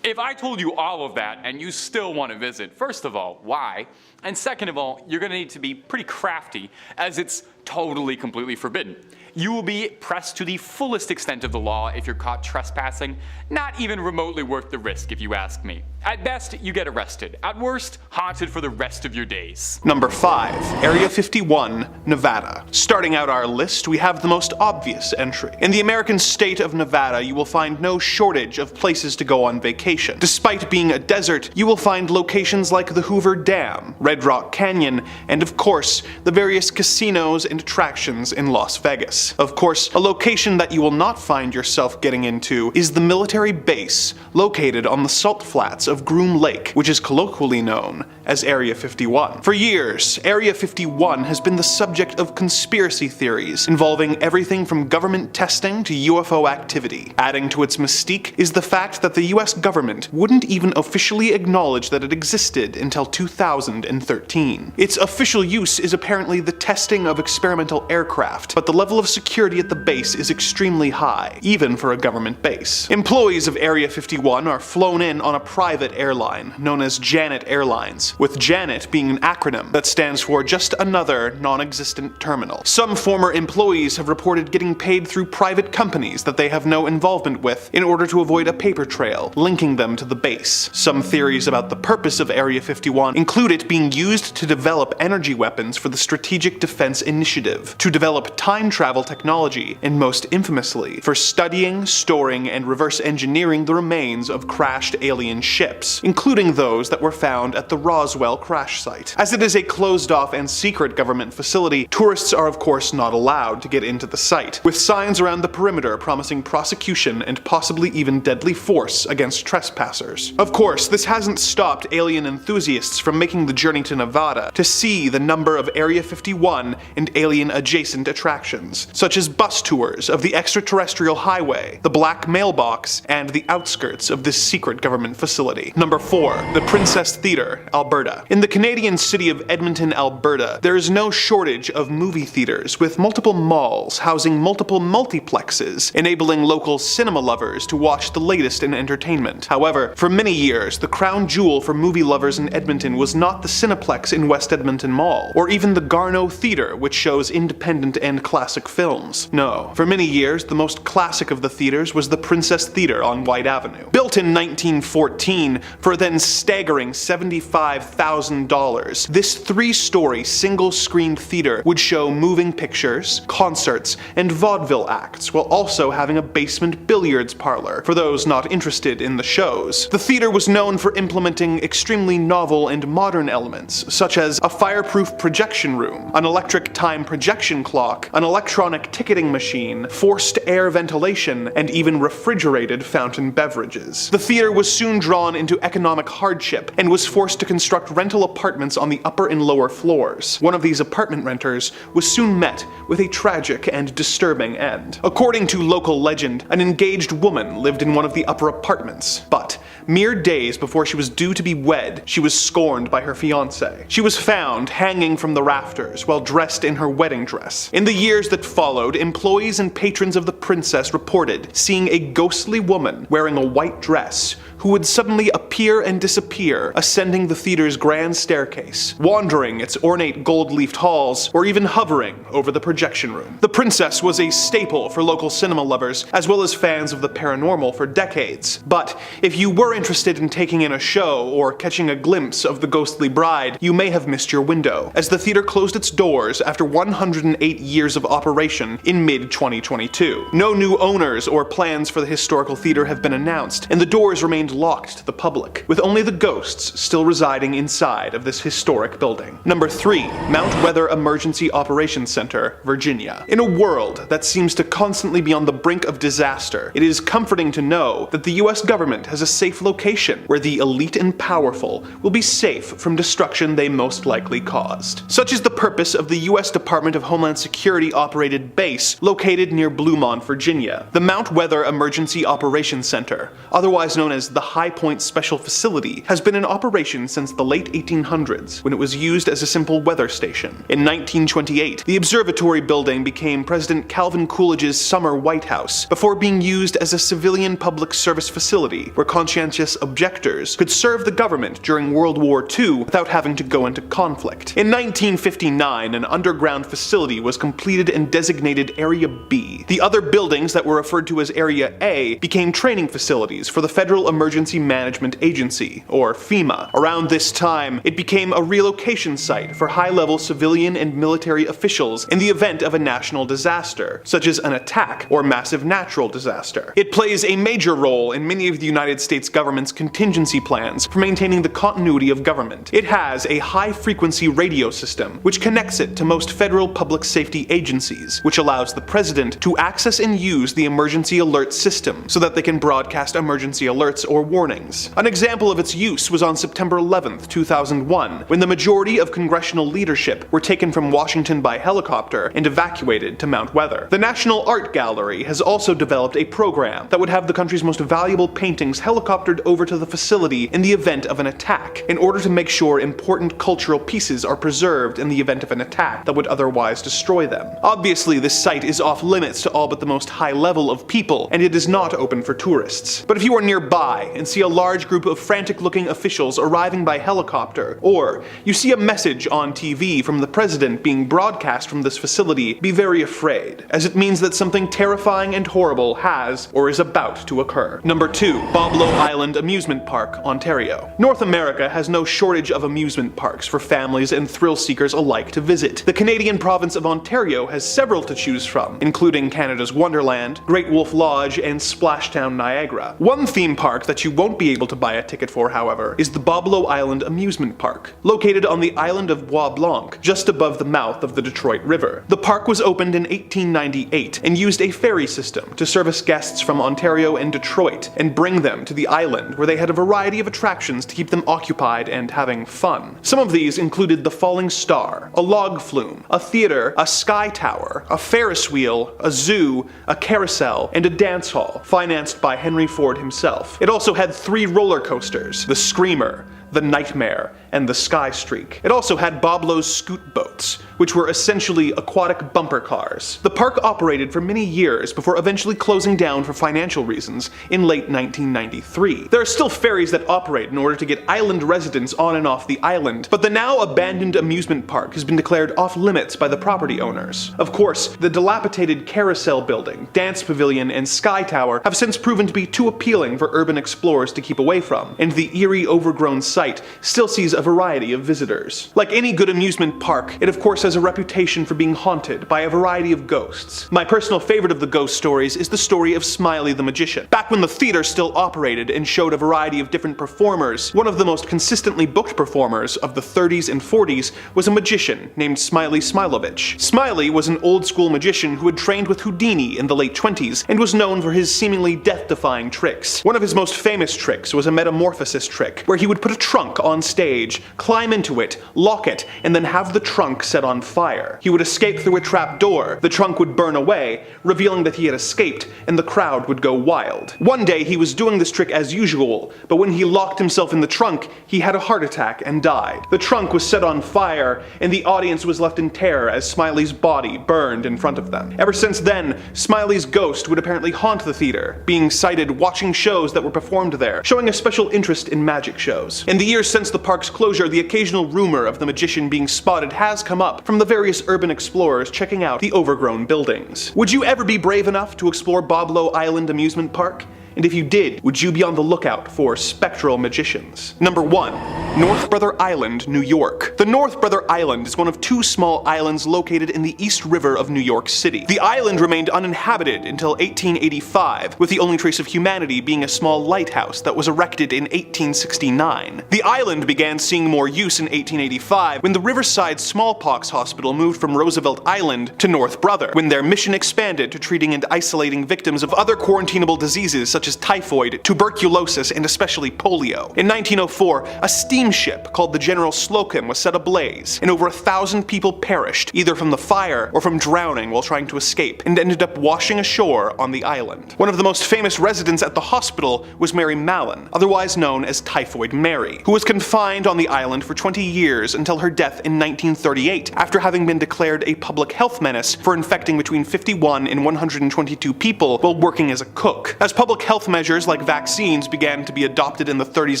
if I told you all of that and you still want to visit, first of all, why? And second of all, you're going to need to be pretty crafty, as it's totally, completely forbidden. You will be pressed to the fullest extent of the law if you're caught trespassing, not even remotely worth the risk if you ask me. At best, you get arrested. At worst, haunted for the rest of your days. Number 5. Area 51, Nevada. Starting out our list, we have the most obvious entry. In the American state of Nevada, you will find no shortage of places to go on vacation. Despite being a desert, you will find locations like the Hoover Dam, Red Rock Canyon, and of course, the various casinos and attractions in Las Vegas. Of course, a location that you will not find yourself getting into is the military base located on the salt flats of Groom Lake, which is colloquially known as Area 51. For years, Area 51 has been the subject of conspiracy theories involving everything from government testing to UFO activity. Adding to its mystique is the fact that the US government wouldn't even officially acknowledge that it existed until 2013. Its official use is apparently the testing of experimental aircraft, but the level of security at the base is extremely high, even for a government base. Employees of Area 51 are flown in on a private airline known as Janet Airlines, with Janet being an acronym that stands for just another non-existent terminal. Some former employees have reported getting paid through private companies that they have no involvement with in order to avoid a paper trail linking them to the base. Some theories about the purpose of Area 51 include it being used to develop energy weapons for the Strategic Defense Initiative, to develop time travel technology, and most infamously, for studying, storing, and reverse engineering the remains of crashed alien ships, including those that were found at the Roswell crash site. As it is a closed-off and secret government facility, tourists are of course not allowed to get into the site, with signs around the perimeter promising prosecution and possibly even deadly force against trespassers. Of course, this hasn't stopped alien enthusiasts from making the journey to Nevada to see the number of Area 51 and alien-adjacent attractions, such as bus tours of the extraterrestrial highway, the Black Mailbox, and the outskirts of this secret government facility. Number 4. The Princess Theatre, Alberta. In the Canadian city of Edmonton, Alberta, there is no shortage of movie theaters, with multiple malls housing multiple multiplexes, enabling local cinema lovers to watch the latest in entertainment. However, for many years, the crown jewel for movie lovers in Edmonton was not the Cineplex in West Edmonton Mall, or even the Garneau Theatre, which showed shows independent and classic films. No, for many years, the most classic of the theaters was the Princess Theater on White Avenue. Built in 1914 for a then staggering $75,000, this three-story single-screen theater would show moving pictures, concerts, and vaudeville acts, while also having a basement billiards parlor for those not interested in the shows. The theater was known for implementing extremely novel and modern elements, such as a fireproof projection room, an electric time projection clock, an electronic ticketing machine, forced air ventilation, and even refrigerated fountain beverages. The theater was soon drawn into economic hardship and was forced to construct rental apartments on the upper and lower floors. One of these apartment renters was soon met with a tragic and disturbing end. According to local legend, an engaged woman lived in one of the upper apartments, but mere days before she was due to be wed, she was scorned by her fiancé. She was found hanging from the rafters while dressed in her wedding dress. In the years that followed, employees and patrons of the princess reported seeing a ghostly woman wearing a white dress who would suddenly appear and disappear, ascending the theater's grand staircase, wandering its ornate gold-leafed halls, or even hovering over the projection room. The princess was a staple for local cinema lovers, as well as fans of the paranormal for decades. But if you were interested in taking in a show or catching a glimpse of the ghostly bride, you may have missed your window, as the theater closed its doors after 108 years of operation in mid-2022. No new owners or plans for the historical theater have been announced, and the doors remained locked to the public, with only the ghosts still residing inside of this historic building. Number 3. Mount Weather Emergency Operations Center, Virginia. In a world that seems to constantly be on the brink of disaster, it is comforting to know that the US government has a safe location where the elite and powerful will be safe from destruction they most likely caused. Such is the purpose of the US Department of Homeland Security operated base located near Bluemont, Virginia. The Mount Weather Emergency Operations Center, otherwise known as the High Point Special Facility, has been in operation since the late 1800s, when it was used as a simple weather station. In 1928, the observatory building became President Calvin Coolidge's summer White House, before being used as a civilian public service facility where conscientious objectors could serve the government during World War II without having to go into conflict. In 1959, an underground facility was completed and designated Area B. The other buildings that were referred to as Area A became training facilities for the Federal Emergency Management Agency, or FEMA. Around this time, it became a relocation site for high-level civilian and military officials in the event of a national disaster, such as an attack or massive natural disaster. It plays a major role in many of the United States government's contingency plans for maintaining the continuity of government. It has a high-frequency radio system, which connects it to most federal public safety agencies, which allows the president to access and use the emergency alert system so that they can broadcast emergency alerts or warnings. An example of its use was on September 11th, 2001, when the majority of congressional leadership were taken from Washington by helicopter and evacuated to Mount Weather. The National Art Gallery has also developed a program that would have the country's most valuable paintings helicoptered over to the facility in the event of an attack, in order to make sure important cultural pieces are preserved in the event of an attack that would otherwise destroy them. Obviously, this site is off limits to all but the most high level of people, and it is not open for tourists. But if you are nearby and see a large group of frantic-looking officials arriving by helicopter, or you see a message on TV from the president being broadcast from this facility, be very afraid, as it means that something terrifying and horrible has or is about to occur. Number 2. Boblo Island Amusement Park, Ontario. North America has no shortage of amusement parks for families and thrill seekers alike to visit. The Canadian province of Ontario has several to choose from, including Canada's Wonderland, Great Wolf Lodge, and Splashtown Niagara. One theme park that you won't be able to buy a ticket for, however, is the Boblo Island Amusement Park, located on the island of Bois Blanc, just above the mouth of the Detroit River. The park was opened in 1898 and used a ferry system to service guests from Ontario and Detroit and bring them to the island, where they had a variety of attractions to keep them occupied and having fun. Some of these included the Falling Star, a log flume, a theater, a sky tower, a Ferris wheel, a zoo, a carousel, and a dance hall, financed by Henry Ford himself. It also had 3 roller coasters: the Screamer, the Nightmare, and the Sky Streak. It also had Boblo's scoot boats, which were essentially aquatic bumper cars. The park operated for many years before eventually closing down for financial reasons in late 1993. There are still ferries that operate in order to get island residents on and off the island, but the now abandoned amusement park has been declared off limits by the property owners. Of course, the dilapidated carousel building, dance pavilion, and sky tower have since proven to be too appealing for urban explorers to keep away from, and the eerie overgrown site still sees a variety of visitors. Like any good amusement park, it of course has a reputation for being haunted by a variety of ghosts. My personal favorite of the ghost stories is the story of Smiley the Magician. Back when the theater still operated and showed a variety of different performers, one of the most consistently booked performers of the 30s and 40s was a magician named Smiley Smilovich. Smiley was an old-school magician who had trained with Houdini in the late 20s and was known for his seemingly death-defying tricks. One of his most famous tricks was a metamorphosis trick, where he would put a trunk on stage, climb into it, lock it, and then have the trunk set on fire. He would escape through a trap door, the trunk would burn away, revealing that he had escaped, and the crowd would go wild. One day he was doing this trick as usual, but when he locked himself in the trunk, he had a heart attack and died. The trunk was set on fire, and the audience was left in terror as Smiley's body burned in front of them. Ever since then, Smiley's ghost would apparently haunt the theater, being sighted watching shows that were performed there, showing a special interest in magic shows. In the years since the park's closure, the occasional rumor of the magician being spotted has come up from the various urban explorers checking out the overgrown buildings. Would you ever be brave enough to explore Boblo Island Amusement Park? And if you did, would you be on the lookout for spectral magicians? Number 1. North Brother Island, New York. The North Brother Island is one of 2 small islands located in the East River of New York City. The island remained uninhabited until 1885, with the only trace of humanity being a small lighthouse that was erected in 1869. The island began seeing more use in 1885 when the Riverside Smallpox Hospital moved from Roosevelt Island to North Brother, when their mission expanded to treating and isolating victims of other quarantinable diseases such as typhoid, tuberculosis, and especially polio. In 1904, a steamship called the General Slocum was set ablaze, and over 1,000 people perished, either from the fire or from drowning while trying to escape, and ended up washing ashore on the island. One of the most famous residents at the hospital was Mary Mallon, otherwise known as Typhoid Mary, who was confined on the island for 20 years until her death in 1938, after having been declared a public health menace for infecting between 51 and 122 people while working as a cook. As public health measures like vaccines began to be adopted in the 30s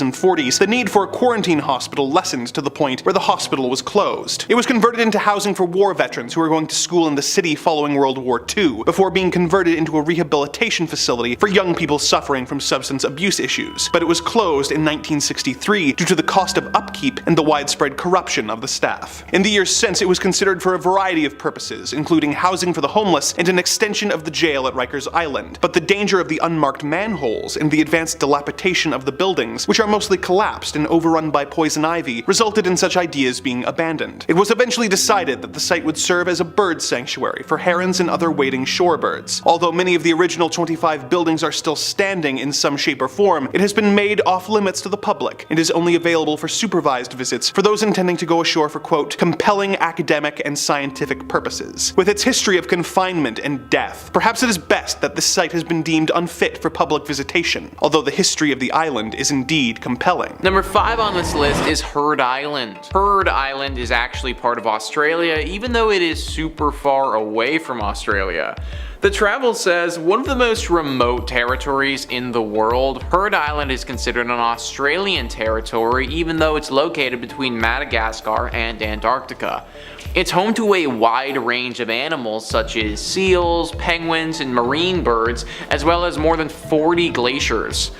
and 40s, the need for a quarantine hospital lessened to the point where the hospital was closed. It was converted into housing for war veterans who were going to school in the city following World War II, before being converted into a rehabilitation facility for young people suffering from substance abuse issues. But it was closed in 1963 due to the cost of upkeep and the widespread corruption of the staff. In the years since, it was considered for a variety of purposes, including housing for the homeless and an extension of the jail at Rikers Island. But the danger of the unmarked manholes and the advanced dilapidation of the buildings, which are mostly collapsed and overrun by poison ivy, resulted in such ideas being abandoned. It was eventually decided that the site would serve as a bird sanctuary for herons and other wading shorebirds. Although many of the original 25 buildings are still standing in some shape or form, it has been made off limits to the public and is only available for supervised visits for those intending to go ashore for, quote, compelling academic and scientific purposes. With its history of confinement and death, perhaps it is best that this site has been deemed unfit for public visitation, although the history of the island is indeed compelling. Number 5 on this list is Heard Island. Heard Island is actually part of Australia, even though it is super far away from Australia. The Travel says one of the most remote territories in the world, Heard Island is considered an Australian territory even though it's located between Madagascar and Antarctica. It's home to a wide range of animals such as seals, penguins, and marine birds, as well as more than 40 glaciers.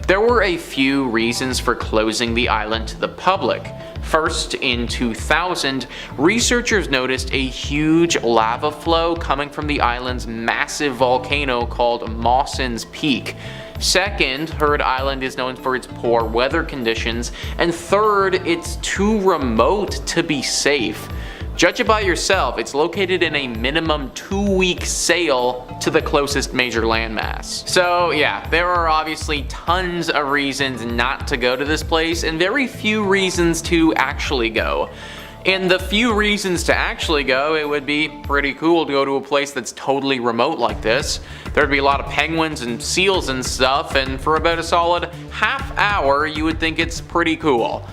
There were a few reasons for closing the island to the public. First, in 2000, researchers noticed a huge lava flow coming from the island's massive volcano called Mawson's Peak. Second, Heard Island is known for its poor weather conditions. And third, it's too remote to be safe. Judge it by yourself, it's located in a minimum 2-week sail to the closest major landmass. So yeah, there are obviously tons of reasons not to go to this place and very few reasons to actually go. And the few reasons to actually go, it would be pretty cool to go to a place that's totally remote like this. There'd be a lot of penguins and seals and stuff, and for about a solid half hour you would think it's pretty cool.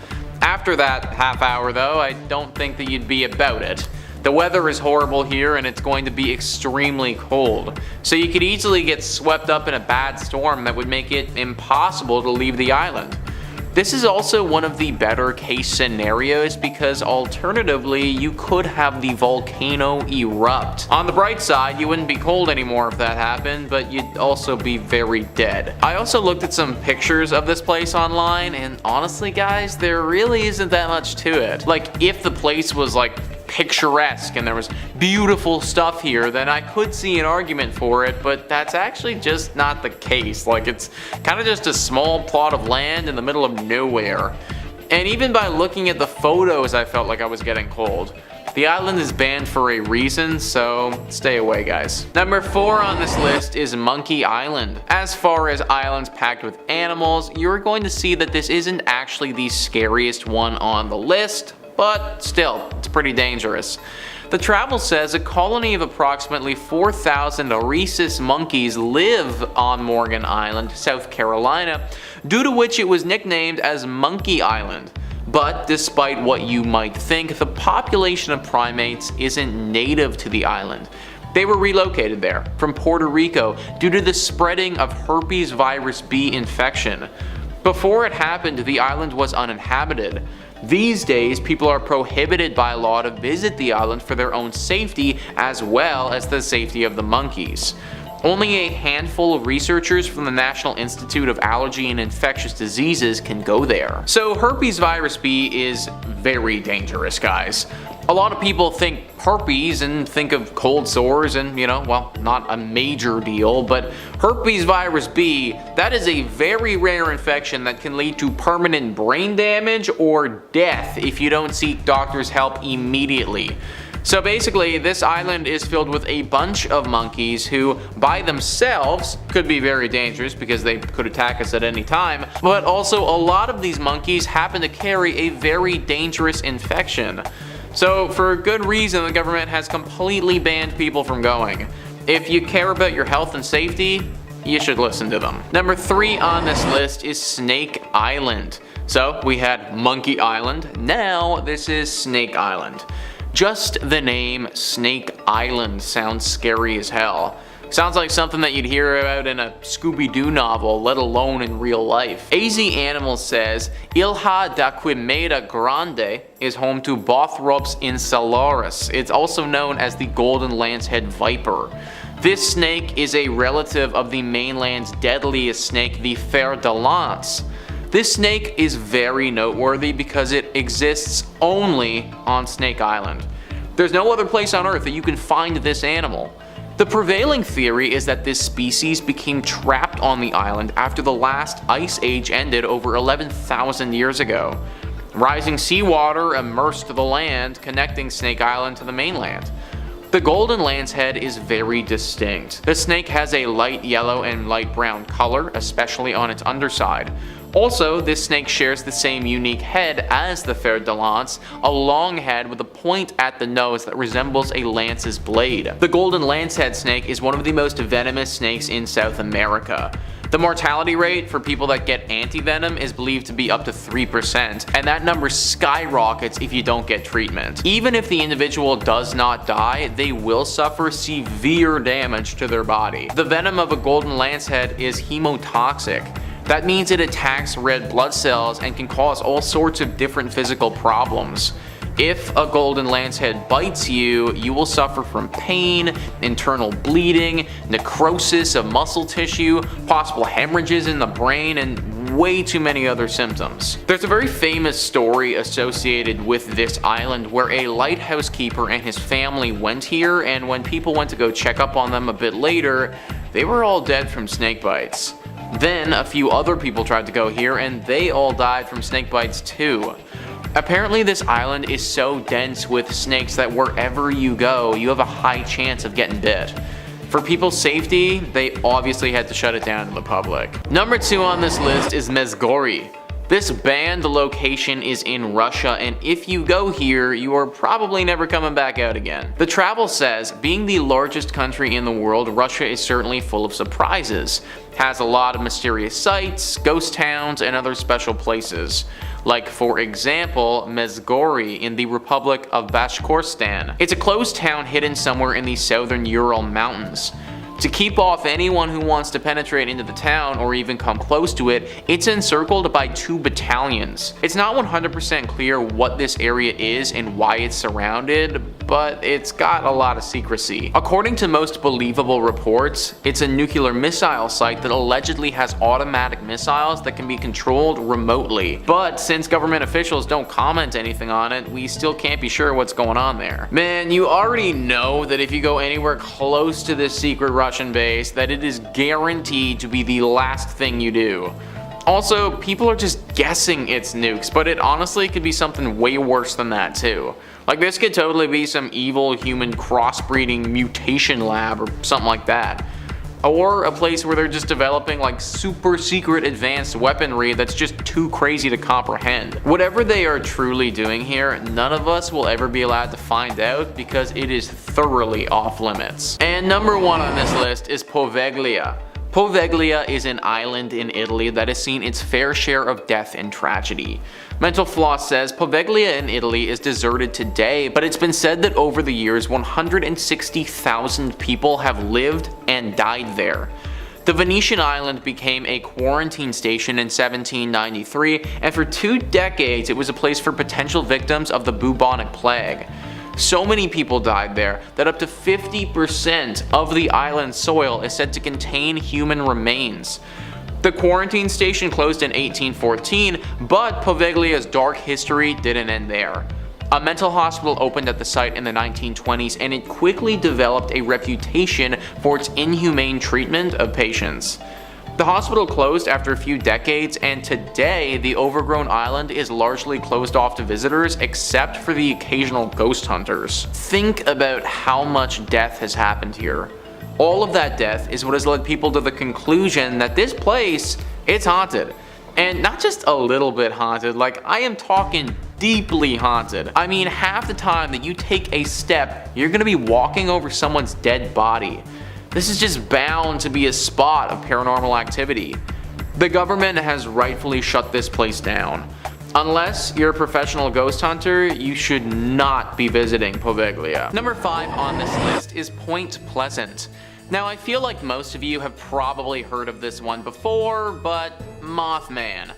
After that half hour though, I don't think that you'd be about it. The weather is horrible here and it's going to be extremely cold, so you could easily get swept up in a bad storm that would make it impossible to leave the island. This is also one of the better case scenarios because alternatively you could have the volcano erupt. On the bright side, you wouldn't be cold anymore if that happened, but you'd also be very dead. I also looked at some pictures of this place online, and honestly guys, there really isn't that much to it. Like, if the place was like picturesque and there was beautiful stuff here, then I could see an argument for it, but that's actually just not the case. Like, it's kind of just a small plot of land in the middle of nowhere. And even by looking at the photos, I felt like I was getting cold. The island is banned for a reason, so stay away guys. Number 4 on this list is Monkey Island. As far as islands packed with animals, you're going to see that this isn't actually the scariest one on the list, but still, it's pretty dangerous. The travel says a colony of approximately 4,000 rhesus monkeys live on Morgan Island, South Carolina, due to which it was nicknamed as Monkey Island. But despite what you might think, the population of primates isn't native to the island. They were relocated there from Puerto Rico due to the spreading of herpes virus B infection. Before it happened, the island was uninhabited. These days, people are prohibited by law to visit the island for their own safety as well as the safety of the monkeys. Only a handful of researchers from the National Institute of Allergy and Infectious Diseases can go there. So herpes virus B is very dangerous, guys. A lot of people think herpes and think of cold sores and, well, not a major deal, but herpes virus B, that is a very rare infection that can lead to permanent brain damage or death if you don't seek doctor's help immediately. So basically, this island is filled with a bunch of monkeys who, by themselves, could be very dangerous because they could attack us at any time, but also a lot of these monkeys happen to carry a very dangerous infection. So for good reason, the government has completely banned people from going. If you care about your health and safety, you should listen to them. Number 3 on this list is Snake Island. So we had Monkey Island, now this is Snake Island. Just the name Snake Island sounds scary as hell. Sounds like something that you'd hear about in a Scooby-Doo novel, let alone in real life. AZ Animals says, Ilha da Quimera Grande is home to Bothrops insularis. It's also known as the golden lancehead viper. This snake is a relative of the mainland's deadliest snake, the fer de lance. This snake is very noteworthy because it exists only on Snake Island. There's no other place on Earth that you can find this animal. The prevailing theory is that this species became trapped on the island after the last ice age ended over 11,000 years ago. Rising seawater immersed the land, connecting Snake Island to the mainland. The golden lancehead is very distinct. The snake has a light yellow and light brown color, especially on its underside. Also, this snake shares the same unique head as the fer de lance, a long head with a point at the nose that resembles a lance's blade. The golden lancehead snake is one of the most venomous snakes in South America. The mortality rate for people that get anti-venom is believed to be up to 3%, and that number skyrockets if you don't get treatment. Even if the individual does not die, they will suffer severe damage to their body. The venom of a golden lancehead is hemotoxic. That means it attacks red blood cells and can cause all sorts of different physical problems. If a golden lancehead bites you, you will suffer from pain, internal bleeding, necrosis of muscle tissue, possible hemorrhages in the brain, and way too many other symptoms. There's a very famous story associated with this island where a lighthouse keeper and his family went here, and when people went to go check up on them a bit later, they were all dead from snake bites. Then a few other people tried to go here and they all died from snake bites too. Apparently this island is so dense with snakes that wherever you go, you have a high chance of getting bit. For people's safety, they obviously had to shut it down to the public. Number 2 on this list is Mesgori. This banned location is in Russia, and if you go here, you are probably never coming back out again. The travel says, being the largest country in the world, Russia is certainly full of surprises. Has a lot of mysterious sites, ghost towns, and other special places. Like, for example, Mezgori in the Republic of Bashkortostan. It's a closed town hidden somewhere in the southern Ural Mountains. To keep off anyone who wants to penetrate into the town or even come close to it, it's encircled by 2 battalions. It's not 100% clear what this area is and why it's surrounded, but it's got a lot of secrecy. According to most believable reports, it's a nuclear missile site that allegedly has automatic missiles that can be controlled remotely. But since government officials don't comment anything on it, we still can't be sure what's going on there. Man, you already know that if you go anywhere close to this secret Russian base, that it is guaranteed to be the last thing you do. Also, people are just guessing it's nukes, but it honestly could be something way worse than that too. Like, this could totally be some evil human crossbreeding mutation lab or something like that. Or a place where they're just developing like super secret advanced weaponry that's just too crazy to comprehend. Whatever they are truly doing here, none of us will ever be allowed to find out because it is thoroughly off limits. And number 1 on this list is Poveglia. Poveglia is an island in Italy that has seen its fair share of death and tragedy. Mental Floss says Poveglia in Italy is deserted today, but it's been said that over the years 160,000 people have lived and died there. The Venetian island became a quarantine station in 1793, and for 2 decades it was a place for potential victims of the bubonic plague. So many people died there that up to 50% of the island's soil is said to contain human remains. The quarantine station closed in 1814, but Poveglia's dark history didn't end there. A mental hospital opened at the site in the 1920s, and it quickly developed a reputation for its inhumane treatment of patients. The hospital closed after a few decades, and today the overgrown island is largely closed off to visitors except for the occasional ghost hunters. Think about how much death has happened here. All of that death is what has led people to the conclusion that this place, it's haunted. And not just a little bit haunted, like I am talking deeply haunted. I mean, half the time that you take a step, you're gonna be walking over someone's dead body. This is just bound to be a spot of paranormal activity. The government has rightfully shut this place down. Unless you're a professional ghost hunter, you should not be visiting Poveglia. Number 5 on this list is Point Pleasant. Now, I feel like most of you have probably heard of this one before, but Mothman.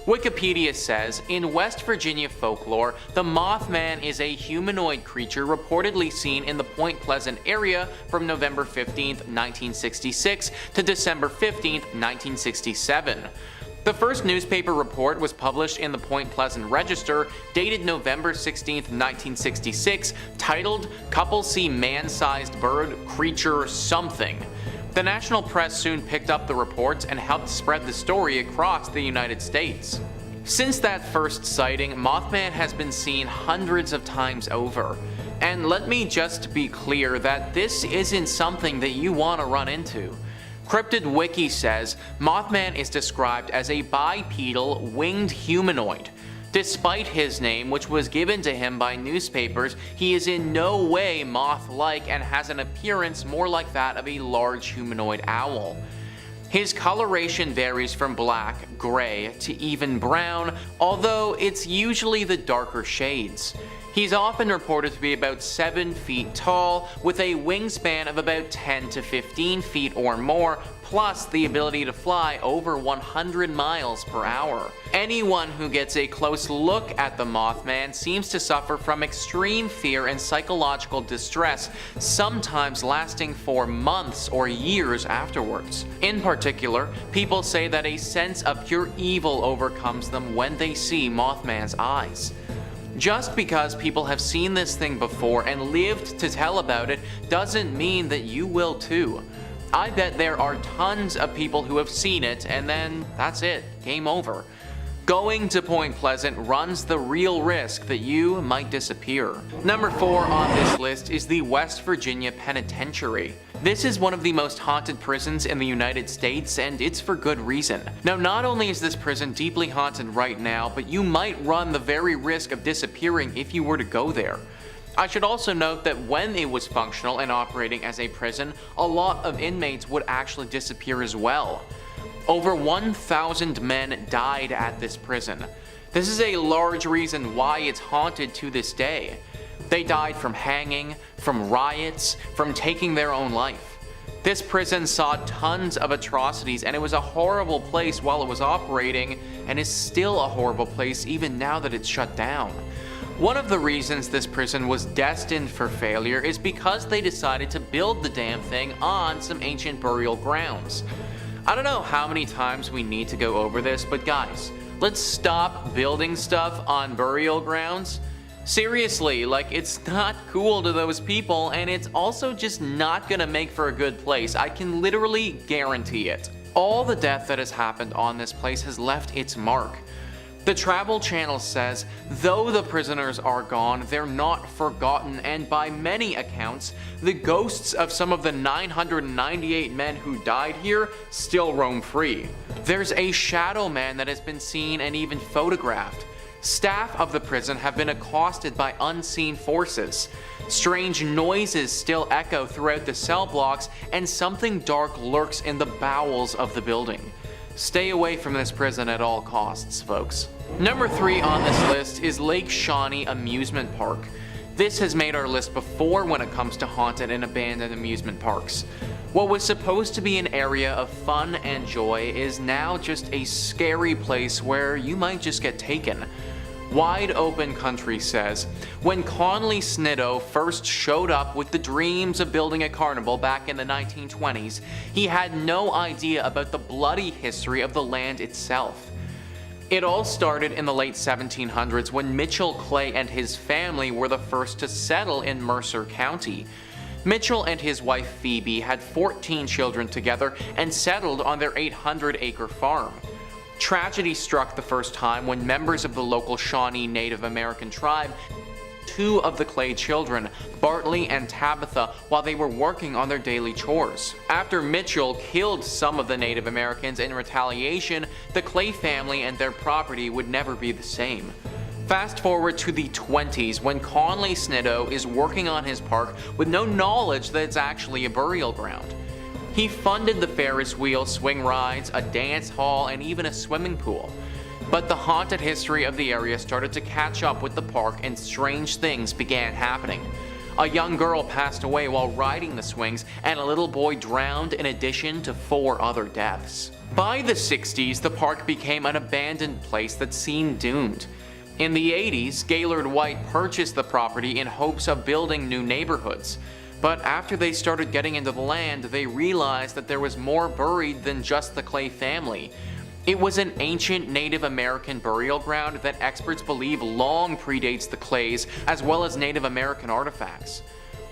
Wikipedia says, in West Virginia folklore, the Mothman is a humanoid creature reportedly seen in the Point Pleasant area from November 15, 1966 to December 15, 1967. The first newspaper report was published in the Point Pleasant Register, dated November 16, 1966, titled, "Couple See Man-Sized Bird, Creature, Something." The national press soon picked up the reports and helped spread the story across the United States. Since that first sighting, Mothman has been seen hundreds of times over. And let me just be clear that this isn't something that you want to run into. Cryptid Wiki says Mothman is described as a bipedal, winged humanoid. Despite his name, which was given to him by newspapers, he is in no way moth-like and has an appearance more like that of a large humanoid owl. His coloration varies from black, gray, to even brown, although it's usually the darker shades. He's often reported to be about 7 feet tall, with a wingspan of about 10 to 15 feet or more, plus the ability to fly over 100 miles per hour. Anyone who gets a close look at the Mothman seems to suffer from extreme fear and psychological distress, sometimes lasting for months or years afterwards. In particular, people say that a sense of pure evil overcomes them when they see Mothman's eyes. Just because people have seen this thing before and lived to tell about it doesn't mean that you will too. I bet there are tons of people who have seen it and then that's it, game over. Going to Point Pleasant runs the real risk that you might disappear. Number 4 on this list is the West Virginia Penitentiary. This is one of the most haunted prisons in the United States, and it's for good reason. Now, not only is this prison deeply haunted right now, but you might run the very risk of disappearing if you were to go there. I should also note that when it was functional and operating as a prison, a lot of inmates would actually disappear as well. Over 1,000 men died at this prison. This is a large reason why it's haunted to this day. They died from hanging, from riots, from taking their own life. This prison saw tons of atrocities, and it was a horrible place while it was operating, and is still a horrible place even now that it's shut down. One of the reasons this prison was destined for failure is because they decided to build the damn thing on some ancient burial grounds. I don't know how many times we need to go over this, but guys, let's stop building stuff on burial grounds. Seriously, like, it's not cool to those people, and it's also just not gonna make for a good place. I can literally guarantee it. All the death that has happened on this place has left its mark. The Travel Channel says, though the prisoners are gone, they're not forgotten, and by many accounts, the ghosts of some of the 998 men who died here still roam free. There's a shadow man that has been seen and even photographed. Staff of the prison have been accosted by unseen forces. Strange noises still echo throughout the cell blocks, and something dark lurks in the bowels of the building. Stay away from this prison at all costs, folks. Number 3 on this list is Lake Shawnee Amusement Park. This has made our list before when it comes to haunted and abandoned amusement parks. What was supposed to be an area of fun and joy is now just a scary place where you might just get taken. Wide Open Country says, when Conley Snitto first showed up with the dreams of building a carnival back in the 1920s, he had no idea about the bloody history of the land itself. It all started in the late 1700s when Mitchell Clay and his family were the first to settle in Mercer County. Mitchell and his wife Phoebe had 14 children together and settled on their 800-acre farm. Tragedy struck the first time when members of the local Shawnee Native American tribe two of the Clay children, Bartley and Tabitha, while they were working on their daily chores. After Mitchell killed some of the Native Americans in retaliation, the Clay family and their property would never be the same. Fast forward to the 20s when Conley Snitto is working on his park with no knowledge that it's actually a burial ground. He funded the Ferris wheel, swing rides, a dance hall, and even a swimming pool. But the haunted history of the area started to catch up with the park, and strange things began happening. A young girl passed away while riding the swings, and a little boy drowned in addition to 4 other deaths. By the 60s, the park became an abandoned place that seemed doomed. In the 80s, Gaylord White purchased the property in hopes of building new neighborhoods. But after they started getting into the land, they realized that there was more buried than just the Clay family. It was an ancient Native American burial ground that experts believe long predates the Clays, as well as Native American artifacts.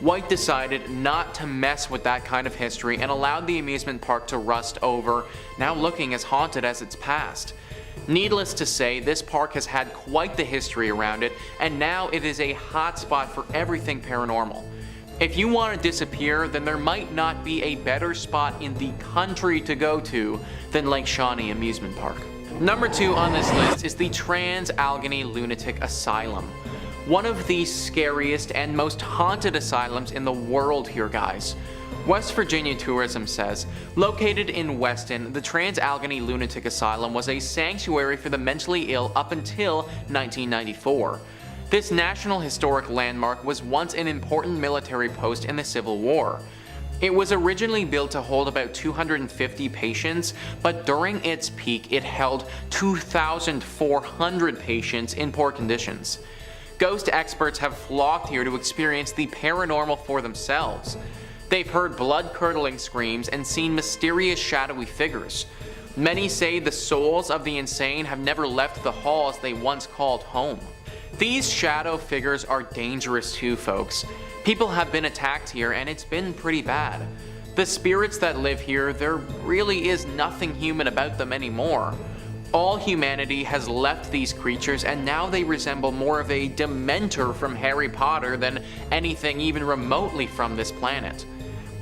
White decided not to mess with that kind of history and allowed the amusement park to rust over, now looking as haunted as its past. Needless to say, this park has had quite the history around it, and now it is a hotspot for everything paranormal. If you want to disappear, then there might not be a better spot in the country to go to than Lake Shawnee Amusement Park. Number 2 on this list is the Trans-Allegheny Lunatic Asylum. One of the scariest and most haunted asylums in the world here, guys. West Virginia Tourism says, located in Weston, the Trans-Allegheny Lunatic Asylum was a sanctuary for the mentally ill up until 1994. This National Historic Landmark was once an important military post in the Civil War. It was originally built to hold about 250 patients, but during its peak it held 2,400 patients in poor conditions. Ghost experts have flocked here to experience the paranormal for themselves. They've heard blood-curdling screams and seen mysterious shadowy figures. Many say the souls of the insane have never left the halls they once called home. These shadow figures are dangerous too, folks. People have been attacked here and it's been pretty bad. The spirits that live here, there really is nothing human about them anymore. All humanity has left these creatures and now they resemble more of a Dementor from Harry Potter than anything even remotely from this planet.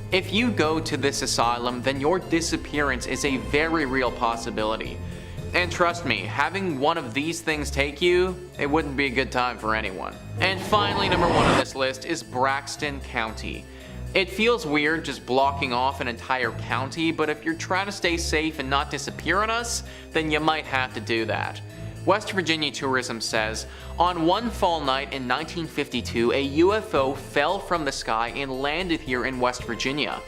If you go to this asylum, then your disappearance is a very real possibility. And trust me, having one of these things take you, it wouldn't be a good time for anyone. And finally, number 1 on this list is Braxton County. It feels weird just blocking off an entire county, but if you're trying to stay safe and not disappear on us, then you might have to do that. West Virginia Tourism says, on one fall night in 1952, a UFO fell from the sky and landed here in West Virginia.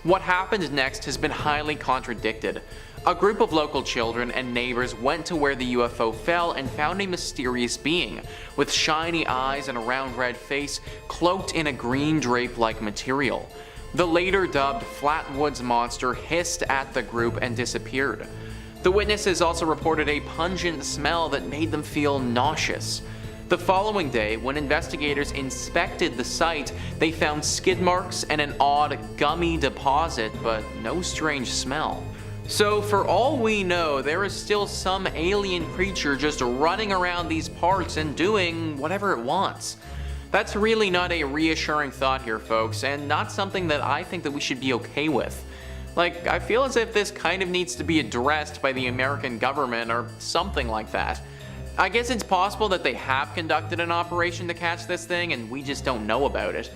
What happened next has been highly contradicted. A group of local children and neighbors went to where the UFO fell and found a mysterious being, with shiny eyes and a round red face, cloaked in a green drape-like material. The later dubbed Flatwoods Monster hissed at the group and disappeared. The witnesses also reported a pungent smell that made them feel nauseous. The following day, when investigators inspected the site, they found skid marks and an odd, gummy deposit, but no strange smell. So for all we know, there is still some alien creature just running around these parts and doing whatever it wants. That's really not a reassuring thought here, folks, and not something that I think that we should be okay with. Like, I feel as if this kind of needs to be addressed by the American government or something like that. I guess it's possible that they have conducted an operation to catch this thing and we just don't know about it.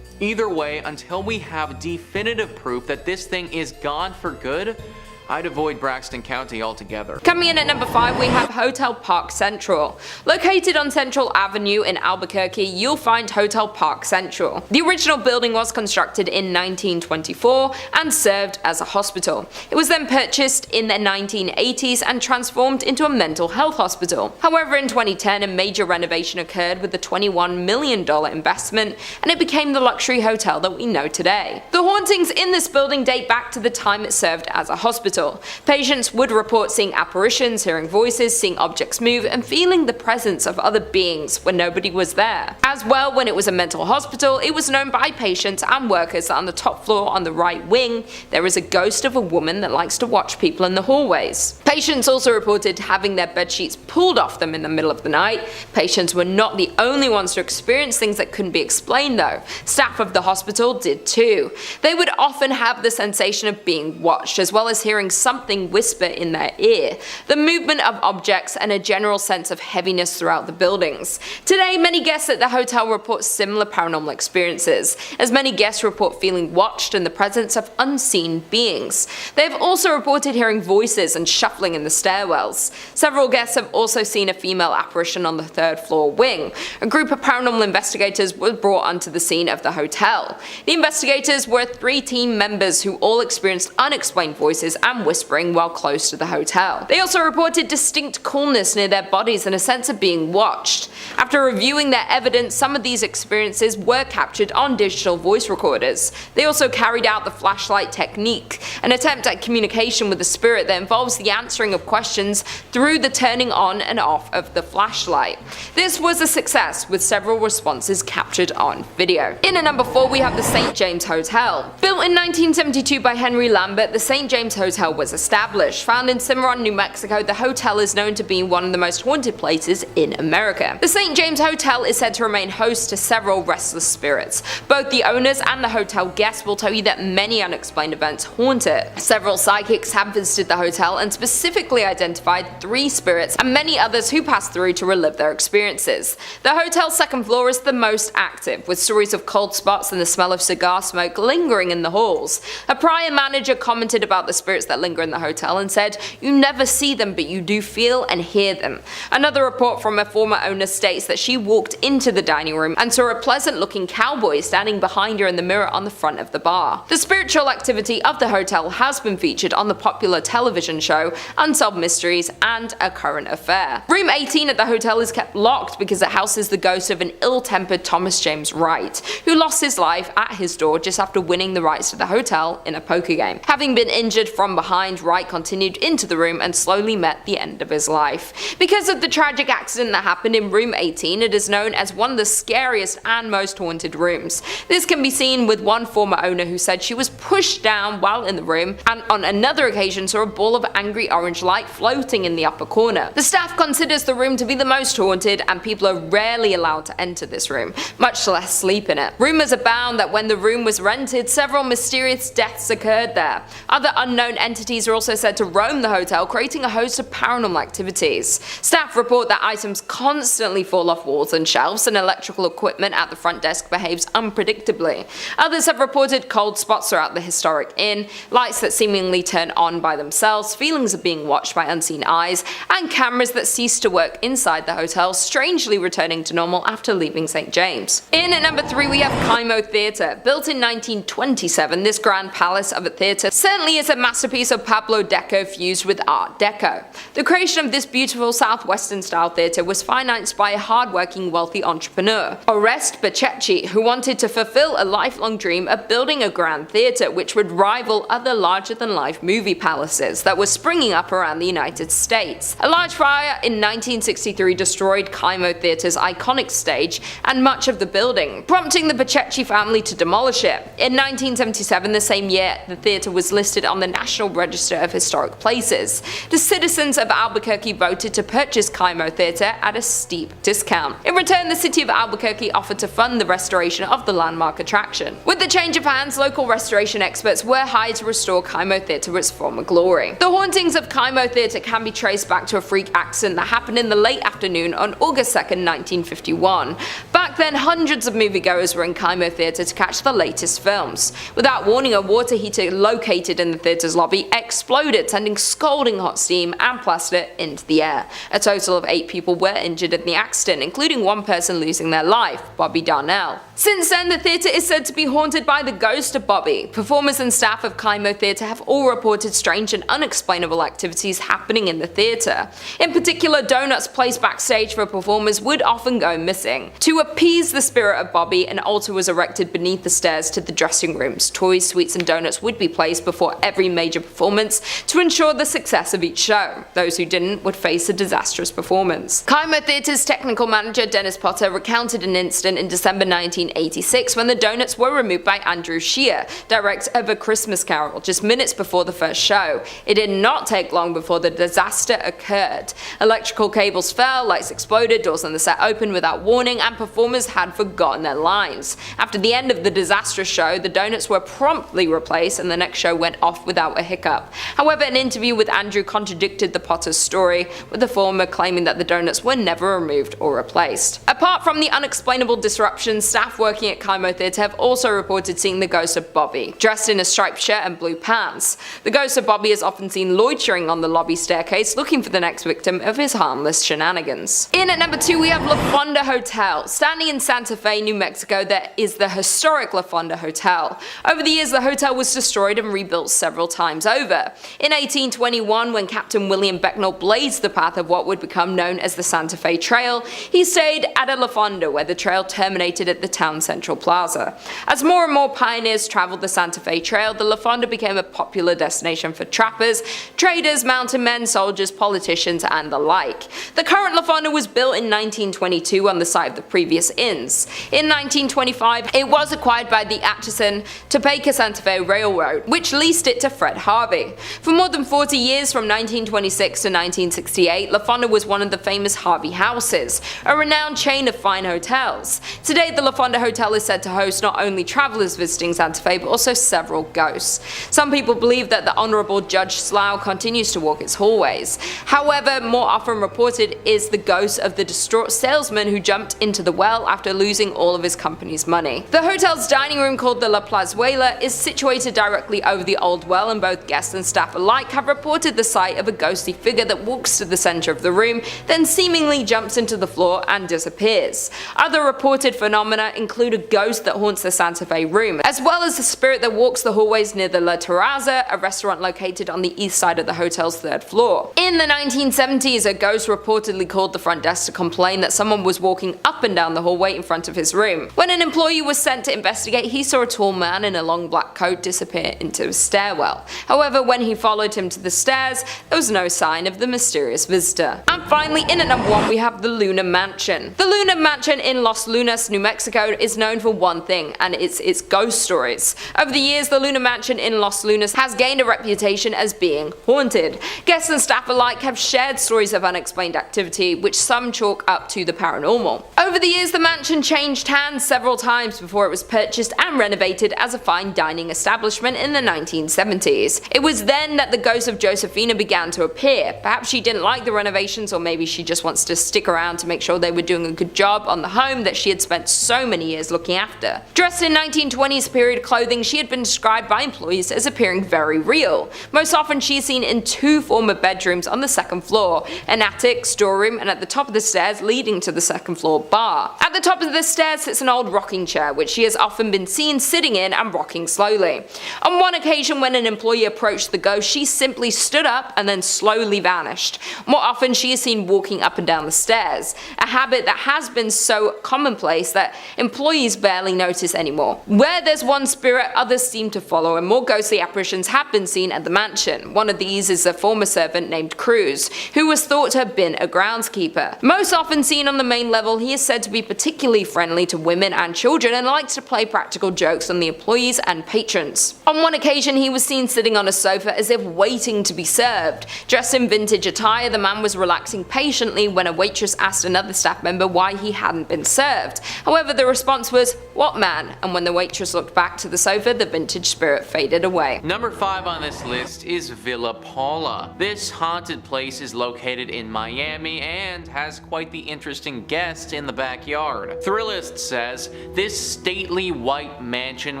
Either way, until we have definitive proof that this thing is gone for good, I'd avoid Braxton County altogether. Coming in at number 5, we have Hotel Park Central. Located on Central Avenue in Albuquerque, you'll find Hotel Park Central. The original building was constructed in 1924 and served as a hospital. It was then purchased in the 1980s and transformed into a mental health hospital. However, in 2010, a major renovation occurred with a $21 million investment, and it became the luxury hotel that we know today. The hauntings in this building date back to the time it served as a hospital. Patients would report seeing apparitions, hearing voices, seeing objects move, and feeling the presence of other beings when nobody was there. As well, when it was a mental hospital, it was known by patients and workers that on the top floor on the right wing, there is a ghost of a woman that likes to watch people in the hallways. Patients also reported having their bedsheets pulled off them in the middle of the night. Patients were not the only ones to experience things that couldn't be explained though. Staff of the hospital did too. They would often have the sensation of being watched, as well as hearing something whisper in their ear, the movement of objects, and a general sense of heaviness throughout the buildings. Today, many guests at the hotel report similar paranormal experiences, as many guests report feeling watched and the presence of unseen beings. They have also reported hearing voices and shuffling in the stairwells. Several guests have also seen a female apparition on the 3rd floor wing. A group of paranormal investigators were brought onto the scene of the hotel. The investigators were 3 team members who all experienced unexplained voices and whispering while close to the hotel. They also reported distinct coolness near their bodies and a sense of being watched. After reviewing their evidence, some of these experiences were captured on digital voice recorders. They also carried out the flashlight technique, an attempt at communication with the spirit that involves the answering of questions through the turning on and off of the flashlight. This was a success, with several responses captured on video. In at number 4, we have the St. James Hotel. Built in 1972 by Henry Lambert, the St. James Hotel was established. Found in Cimarron, New Mexico, the hotel is known to be one of the most haunted places in America. The St. James Hotel is said to remain host to several restless spirits. Both the owners and the hotel guests will tell you that many unexplained events haunt it. Several psychics have visited the hotel and specifically identified 3 spirits and many others who passed through to relive their experiences. The hotel's 2nd floor is the most active, with stories of cold spots and the smell of cigar smoke lingering in the halls. A prior manager commented about the spirits that linger in the hotel and said, "You never see them, but you do feel and hear them." Another report from a former owner states that she walked into the dining room and saw a pleasant-looking cowboy standing behind her in the mirror on the front of the bar. The spiritual activity of the hotel has been featured on the popular television show Unsolved Mysteries and A Current Affair. Room 18 at the hotel is kept locked because it houses the ghost of an ill-tempered Thomas James Wright, who lost his life at his door just after winning the rights to the hotel in a poker game. Having been injured from behind, Wright continued into the room and slowly met the end of his life. Because of the tragic accident that happened in room 18, it is known as one of the scariest and most haunted rooms. This can be seen with one former owner who said she was pushed down while in the room, and on another occasion saw a ball of angry orange light floating in the upper corner. The staff considers the room to be the most haunted, and people are rarely allowed to enter this room, much less sleep in it. Rumors abound that when the room was rented, several mysterious deaths occurred there. Other unknown entities are also said to roam the hotel, creating a host of paranormal activities. Staff report that items constantly fall off walls and shelves, and electrical equipment at the front desk behaves unpredictably. Others have reported cold spots throughout the historic inn, lights that seemingly turn on by themselves, feelings of being watched by unseen eyes, and cameras that cease to work inside the hotel, strangely returning to normal after leaving St. James. In at number 3 we have Kaimo Theatre. Built in 1927, this grand palace of a theatre certainly is a masterpiece of Pablo Deco fused with Art Deco. The creation of this beautiful southwestern style theatre was financed by a hard-working wealthy entrepreneur, Oreste Bacecchi, who wanted to fulfill a lifelong dream of building a grand theatre which would rival other larger-than-life movie palaces that were springing up around the United States. A large fire in 1963 destroyed Kaimo Theatre's iconic stage and much of the building, prompting the Bacecchi family to demolish it. In 1977, the same year, the theatre was listed on the National Register of Historic Places. The citizens of Albuquerque voted to purchase Kaimo Theatre at a steep discount. In return, the city of Albuquerque offered to fund the restoration of the landmark attraction. With the change of hands, local restoration experts were hired to restore Kaimo Theatre to its former glory. The hauntings of Kaimo Theatre can be traced back to a freak accident that happened in the late afternoon on August 2nd, 1951. Back then, hundreds of moviegoers were in Kaimo Theatre to catch the latest films. Without warning, a water heater located in the theatre's lobby exploded, sending scalding hot steam and plaster into the air. A total of 8 people were injured in the accident, including one person losing their life, Bobby Darnell. Since then, the theatre is said to be haunted by the ghost of Bobby. Performers and staff of Kaimo Theatre have all reported strange and unexplainable activities happening in the theatre. In particular, donuts placed backstage for performers would often go missing. To appease the spirit of Bobby, an altar was erected beneath the stairs to the dressing rooms. Toys, sweets and donuts would be placed before every major performance to ensure the success of each show. Those who didn't would face a disastrous performance. Kaimo Theatre's technical manager Dennis Potter recounted an incident in December 1986 when the donuts were removed by Andrew Shear, director of A Christmas Carol, just minutes before the first show. It did not take long before the disaster occurred. Electrical cables fell, lights exploded, doors on the set opened without warning, and performers had forgotten their lines. After the end of the disastrous show, the donuts were promptly replaced and the next show went off without a hiccup. However, an interview with Andrew contradicted the Potter's story, with the former claiming that the donuts were never removed or replaced. Apart from the unexplainable disruptions, staff working at Kaimo Theatre have also reported seeing the ghost of Bobby, dressed in a striped shirt and blue pants. The ghost of Bobby is often seen loitering on the lobby staircase, looking for the next victim of his harmless shenanigans. In at number 2 we have La Fonda Hotel. Standing in Santa Fe, New Mexico, there is the historic La Fonda Hotel. Over the years, the hotel was destroyed and rebuilt several times over. In 1821, when Captain William Becknell blazed the path of what would become known as the Santa Fe Trail, he stayed at a La Fonda where the trail terminated at the town central plaza. As more and more pioneers traveled the Santa Fe Trail, the La Fonda became a popular destination for trappers, traders, mountain men, soldiers, politicians, and the like. The current La Fonda was built in 1922 on the site of the previous inns. In 1925, it was acquired by the Atchison, Topeka Santa Fe Railroad, which leased it to Fred Harvey. For more than 40 years, from 1926 to 1968, La Fonda was one of the famous Harvey houses, a renowned chain of fine hotels. Today, the La Fonda Hotel is said to host not only travelers visiting Santa Fe, but also several ghosts. Some people believe that the Honorable Judge Slough continues to walk its hallways. However, more often reported is the ghost of the distraught salesman who jumped into the well after losing all of his company's money. The hotel's dining room, called the La Plazuela, is situated directly over the old well, and both guests and staff alike have reported the sight of a ghostly figure that walks to the center of the room, then seemingly jumps into the floor and disappears. Other reported phenomena include a ghost that haunts the Santa Fe room, as well as a spirit that walks the hallways near the La Terraza, a restaurant located on the east side of the hotel's third floor. In the 1970s, a ghost reportedly called the front desk to complain that someone was walking up and down the the hallway in front of his room. When an employee was sent to investigate, he saw a tall man in a long black coat disappear into a stairwell. However, when he followed him to the stairs, there was no sign of the mysterious visitor. And finally, in at number 1, we have the Luna Mansion. The Luna Mansion in Los Lunas, New Mexico is known for one thing, and it's its ghost stories. Over the years, the Luna Mansion in Los Lunas has gained a reputation as being haunted. Guests and staff alike have shared stories of unexplained activity, which some chalk up to the paranormal. Over the years, the mansion changed hands several times before it was purchased and renovated as a fine dining establishment in the 1970s. It was then that the ghost of Josephina began to appear. Perhaps she didn't like the renovations, or maybe she just wants to stick around to make sure they were doing a good job on the home that she had spent so many years looking after. Dressed in 1920s period clothing, she had been described by employees as appearing very real. Most often she is seen in 2 former bedrooms on the 2nd floor, an attic, storeroom, and at the top of the stairs leading to the 2nd floor bar. At the top of the stairs sits an old rocking chair, which she has often been seen sitting in and rocking slowly. On one occasion, when an employee approached the ghost, she simply stood up and then slowly vanished. More often she is seen walking up and down the stairs, a habit that has been so commonplace that employees barely notice anymore. Where there's one spirit, others seem to follow, and more ghostly apparitions have been seen at the mansion. One of these is a former servant named Cruz, who was thought to have been a groundskeeper. Most often seen on the main level, he is said to be particularly friendly to women and children and likes to play practical jokes on the employees and patrons. On one occasion, he was seen sitting on a sofa as if waiting to be served. Dressed in vintage attire, the man was relaxing patiently when a waitress asked another staff member why he hadn't been served. However, the response was, "What man?" And when the waitress looked back to the sofa, the vintage spirit faded away. Number 5 on this list is Villa Paula. This haunted place is located in Miami and has quite the interesting guest in the backyard. Thrillist says this stately white mansion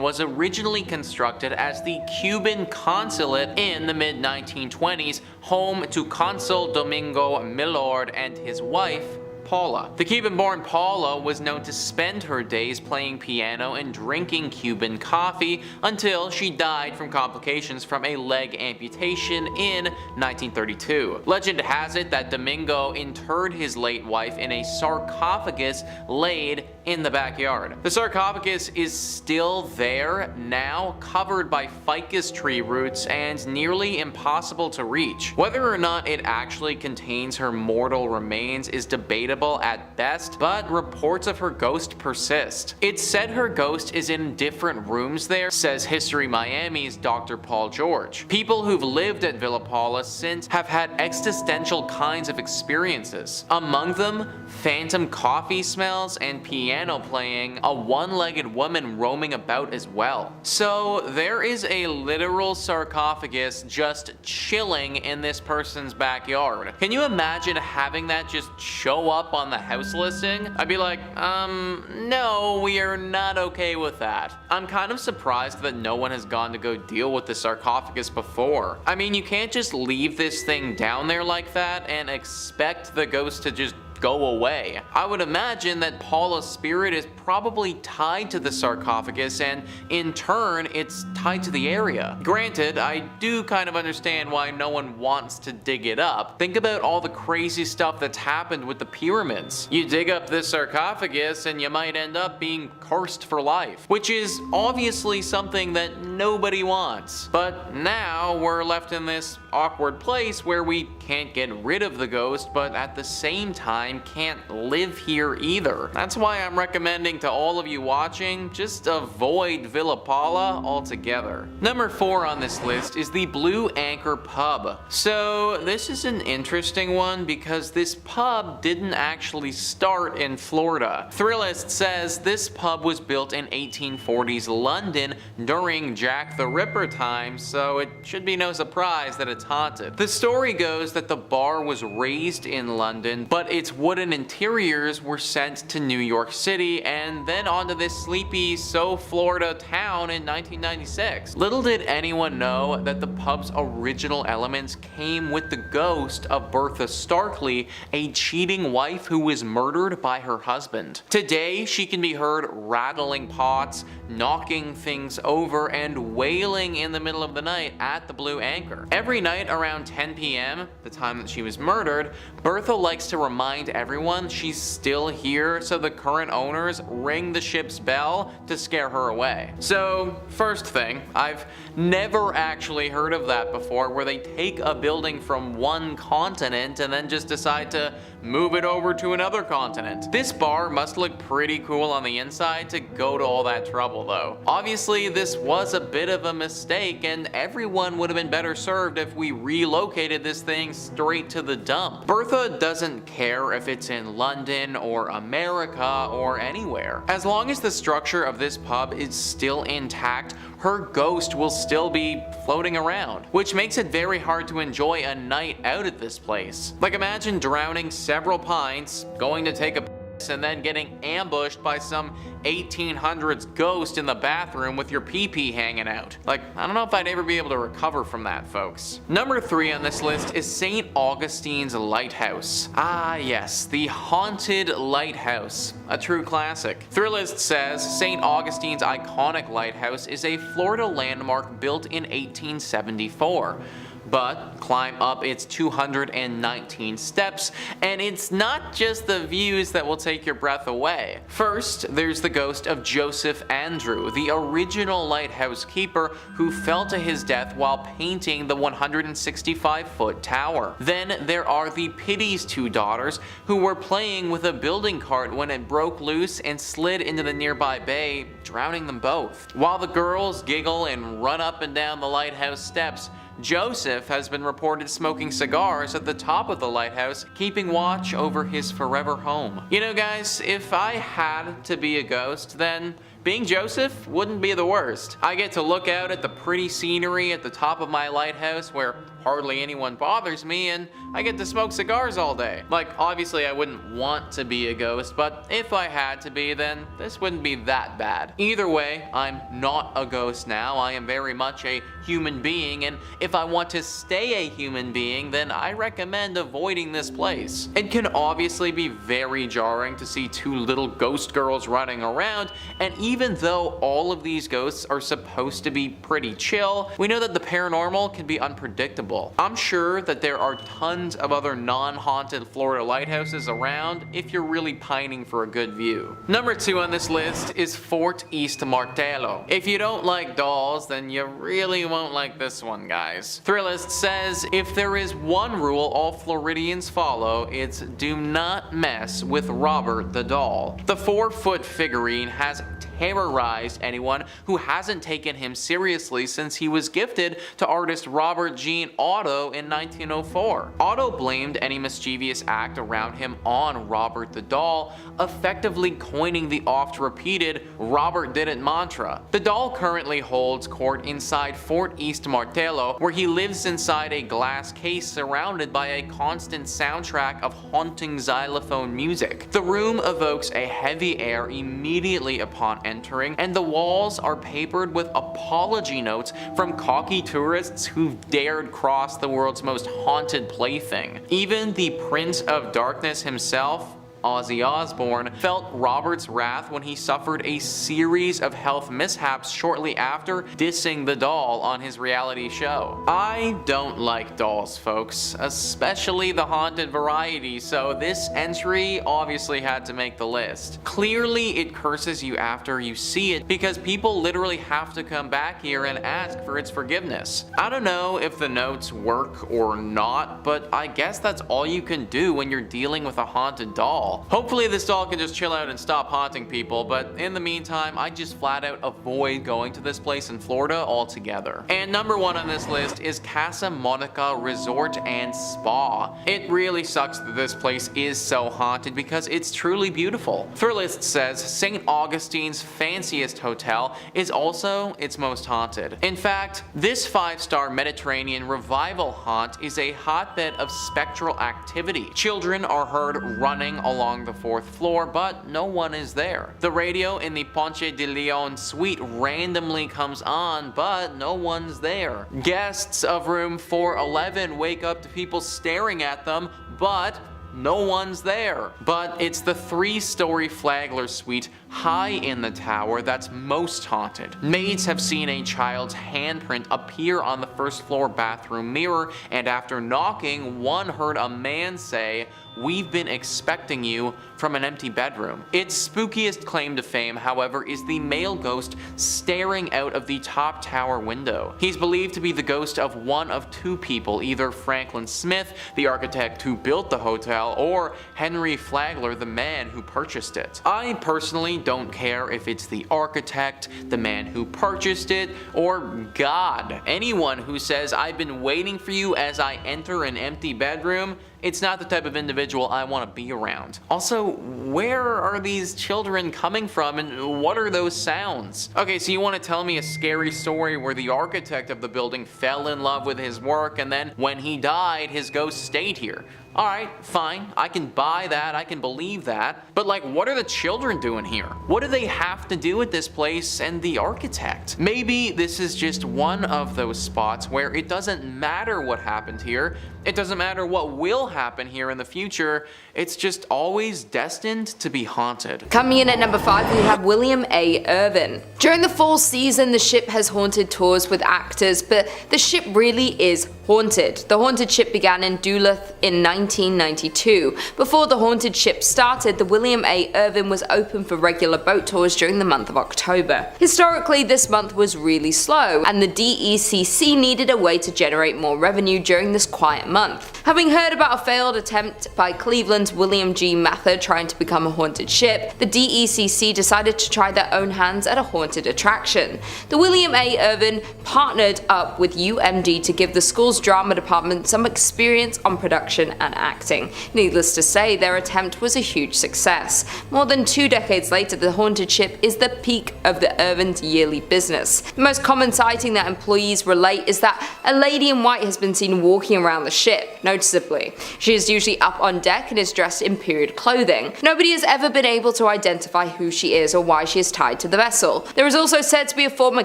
was originally constructed as the Cuban consulate in the mid-1920s, home to Consul Domingo Milord and his wife, Paula. The Cuban-born Paula was known to spend her days playing piano and drinking Cuban coffee until she died from complications from a leg amputation in 1932. Legend has it that Domingo interred his late wife in a sarcophagus laid in the backyard. The sarcophagus is still there now, covered by ficus tree roots and nearly impossible to reach. Whether or not it actually contains her mortal remains is debatable at best, but reports of her ghost persist. It's said her ghost is in different rooms there, says History Miami's Dr. Paul George. People who've lived at Villa Paula since have had existential kinds of experiences. Among them, phantom coffee smells and piano playing, a one-legged woman roaming about as well. So there is a literal sarcophagus just chilling in this person's backyard. Can you imagine having that just show up on the house listing? I'd be like, no, we are not okay with that. I'm kind of surprised that no one has gone to go deal with the sarcophagus before. I mean, you can't just leave this thing down there like that and expect the ghost to just go away. I would imagine that Paula's spirit is probably tied to the sarcophagus, and in turn it's tied to the area. Granted, I do kind of understand why no one wants to dig it up. Think about all the crazy stuff that's happened with the pyramids. You dig up this sarcophagus and you might end up being cursed for life, which is obviously something that nobody wants. But now we're left in this awkward place where we can't get rid of the ghost, but at the same time can't live here either. That's why I'm recommending to all of you watching, just avoid Villa Paula altogether. Number 4 on this list is the Blue Anchor Pub. So this is an interesting one because this pub didn't actually start in Florida. Thrillist says this pub was built in 1840s London during Jack the Ripper times, so it should be no surprise that it's haunted. The story goes that the bar was raised in London, but its wooden interiors were sent to New York City and then onto this sleepy Florida town in 1996. Little did anyone know that the pub's original elements came with the ghost of Bertha Starkley, a cheating wife who was murdered by her husband. Today, she can be heard rattling pots, knocking things over, and wailing in the middle of the night at the Blue Anchor. Every night around 10 p.m., the the time that she was murdered, Bertha likes to remind everyone she's still here so the current owners ring the ship's bell to scare her away. So, first thing, I've never actually heard of that before, where they take a building from one continent and then just decide to move it over to another continent. This bar must look pretty cool on the inside to go to all that trouble though. Obviously this was a bit of a mistake and everyone would have been better served if we relocated this thing straight to the dump. Bertha doesn't care if it's in London or America or anywhere. As long as the structure of this pub is still intact, her ghost will still be floating around, which makes it very hard to enjoy a night out at this place. Like, imagine drowning several pints, going to take a piss, and then getting ambushed by some 1800s ghost in the bathroom with your pee-pee hanging out. Like, I don't know if I'd ever be able to recover from that, folks. Number 3 on this list is St. Augustine's Lighthouse. Ah yes, the haunted lighthouse, a true classic. Thrillist says St. Augustine's iconic lighthouse is a Florida landmark built in 1874. But climb up its 219 steps, and it's not just the views that will take your breath away. First, there's the ghost of Joseph Andrew, the original lighthouse keeper who fell to his death while painting the 165-foot tower. Then there are the Pity's 2 daughters who were playing with a building cart when it broke loose and slid into the nearby bay, drowning them both. While the girls giggle and run up and down the lighthouse steps, Joseph has been reported smoking cigars at the top of the lighthouse, keeping watch over his forever home. You know guys, if I had to be a ghost, then being Joseph wouldn't be the worst. I get to look out at the pretty scenery at the top of my lighthouse where hardly anyone bothers me, and I get to smoke cigars all day. Like, obviously I wouldn't want to be a ghost, but if I had to be, then this wouldn't be that bad. Either way, I'm not a ghost now. I am very much a human being, and if I want to stay a human being, then I recommend avoiding this place. It can obviously be very jarring to see 2 little ghost girls running around, and even though all of these ghosts are supposed to be pretty chill, we know that the paranormal can be unpredictable. I'm sure that there are tons of other non-haunted Florida lighthouses around if you're really pining for a good view. Number 2 on this list is Fort East Martello. If you don't like dolls, then you really won't like this one, guys. Thrillist says if there is one rule all Floridians follow, it's do not mess with Robert the doll. The 4-foot figurine has terrorized anyone who hasn't taken him seriously since he was gifted to artist Robert Jean Otto in 1904. Otto blamed any mischievous act around him on Robert the doll, effectively coining the oft-repeated Robert did it mantra. The doll currently holds court inside Fort East Martello, where he lives inside a glass case surrounded by a constant soundtrack of haunting xylophone music. The room evokes a heavy air immediately upon entering, and the walls are papered with apology notes from cocky tourists who've dared cross the world's most haunted plaything. Even the Prince of Darkness himself, Ozzy Osbourne, felt Robert's wrath when he suffered a series of health mishaps shortly after dissing the doll on his reality show. I don't like dolls, folks, especially the haunted variety, so this entry obviously had to make the list. Clearly it curses you after you see it because people literally have to come back here and ask for its forgiveness. I don't know if the notes work or not, but I guess that's all you can do when you're dealing with a haunted doll. Hopefully this doll can just chill out and stop haunting people, but in the meantime, I just flat out avoid going to this place in Florida altogether. And number 1 on this list is Casa Monica Resort and Spa. It really sucks that this place is so haunted because it's truly beautiful. Thrillist says St. Augustine's fanciest hotel is also its most haunted. In fact, this 5-star Mediterranean revival haunt is a hotbed of spectral activity. Children are heard running along the 4th floor, but no one is there. The radio in the Ponce de Leon suite randomly comes on, but no one's there. Guests of room 411 wake up to people staring at them, but no one's there. But it's the 3-story Flagler suite high in the tower that's most haunted. Maids have seen a child's handprint appear on the first floor bathroom mirror, and after knocking, one heard a man say, "We've been expecting you," from an empty bedroom. Its spookiest claim to fame, however, is the male ghost staring out of the top tower window. He's believed to be the ghost of one of 2 people, either Franklin Smith, the architect who built the hotel, or Henry Flagler, the man who purchased it. I personally don't care if it's the architect, the man who purchased it, or God. Anyone who says, "I've been waiting for you as I enter an empty bedroom," it's not the type of individual I want to be around. Also, where are these children coming from and what are those sounds? Okay, so you want to tell me a scary story where the architect of the building fell in love with his work and then when he died, his ghost stayed here. Alright, fine, I can buy that, I can believe that, but like, what are the children doing here? What do they have to do with this place and the architect? Maybe this is just one of those spots where it doesn't matter what happened here, it doesn't matter what will happen here in the future, it's just always destined to be haunted. Coming in at number 5, we have William A. Irvin. During the fall season, the ship has haunted tours with actors, but the ship really is haunted. The haunted ship began in Duluth in 1992. Before the haunted ship started, the William A. Irvin was open for regular boat tours during the month of October. Historically, this month was really slow, and the DECC needed a way to generate more revenue during this quiet month. Having heard about a failed attempt by Cleveland's William G. Mather trying to become a haunted ship, the DECC decided to try their own hands at a haunted attraction. The William A. Irvin partnered up with UMD to give the school's drama department some experience on production and acting. Needless to say, their attempt was a huge success. More than 2 decades later, the haunted ship is the peak of the Irvin's yearly business. The most common sighting that employees relate is that a lady in white has been seen walking around the ship, noticeably. She is usually up on deck and is dressed in period clothing. Nobody has ever been able to identify who she is or why she is tied to the vessel. There is also said to be a former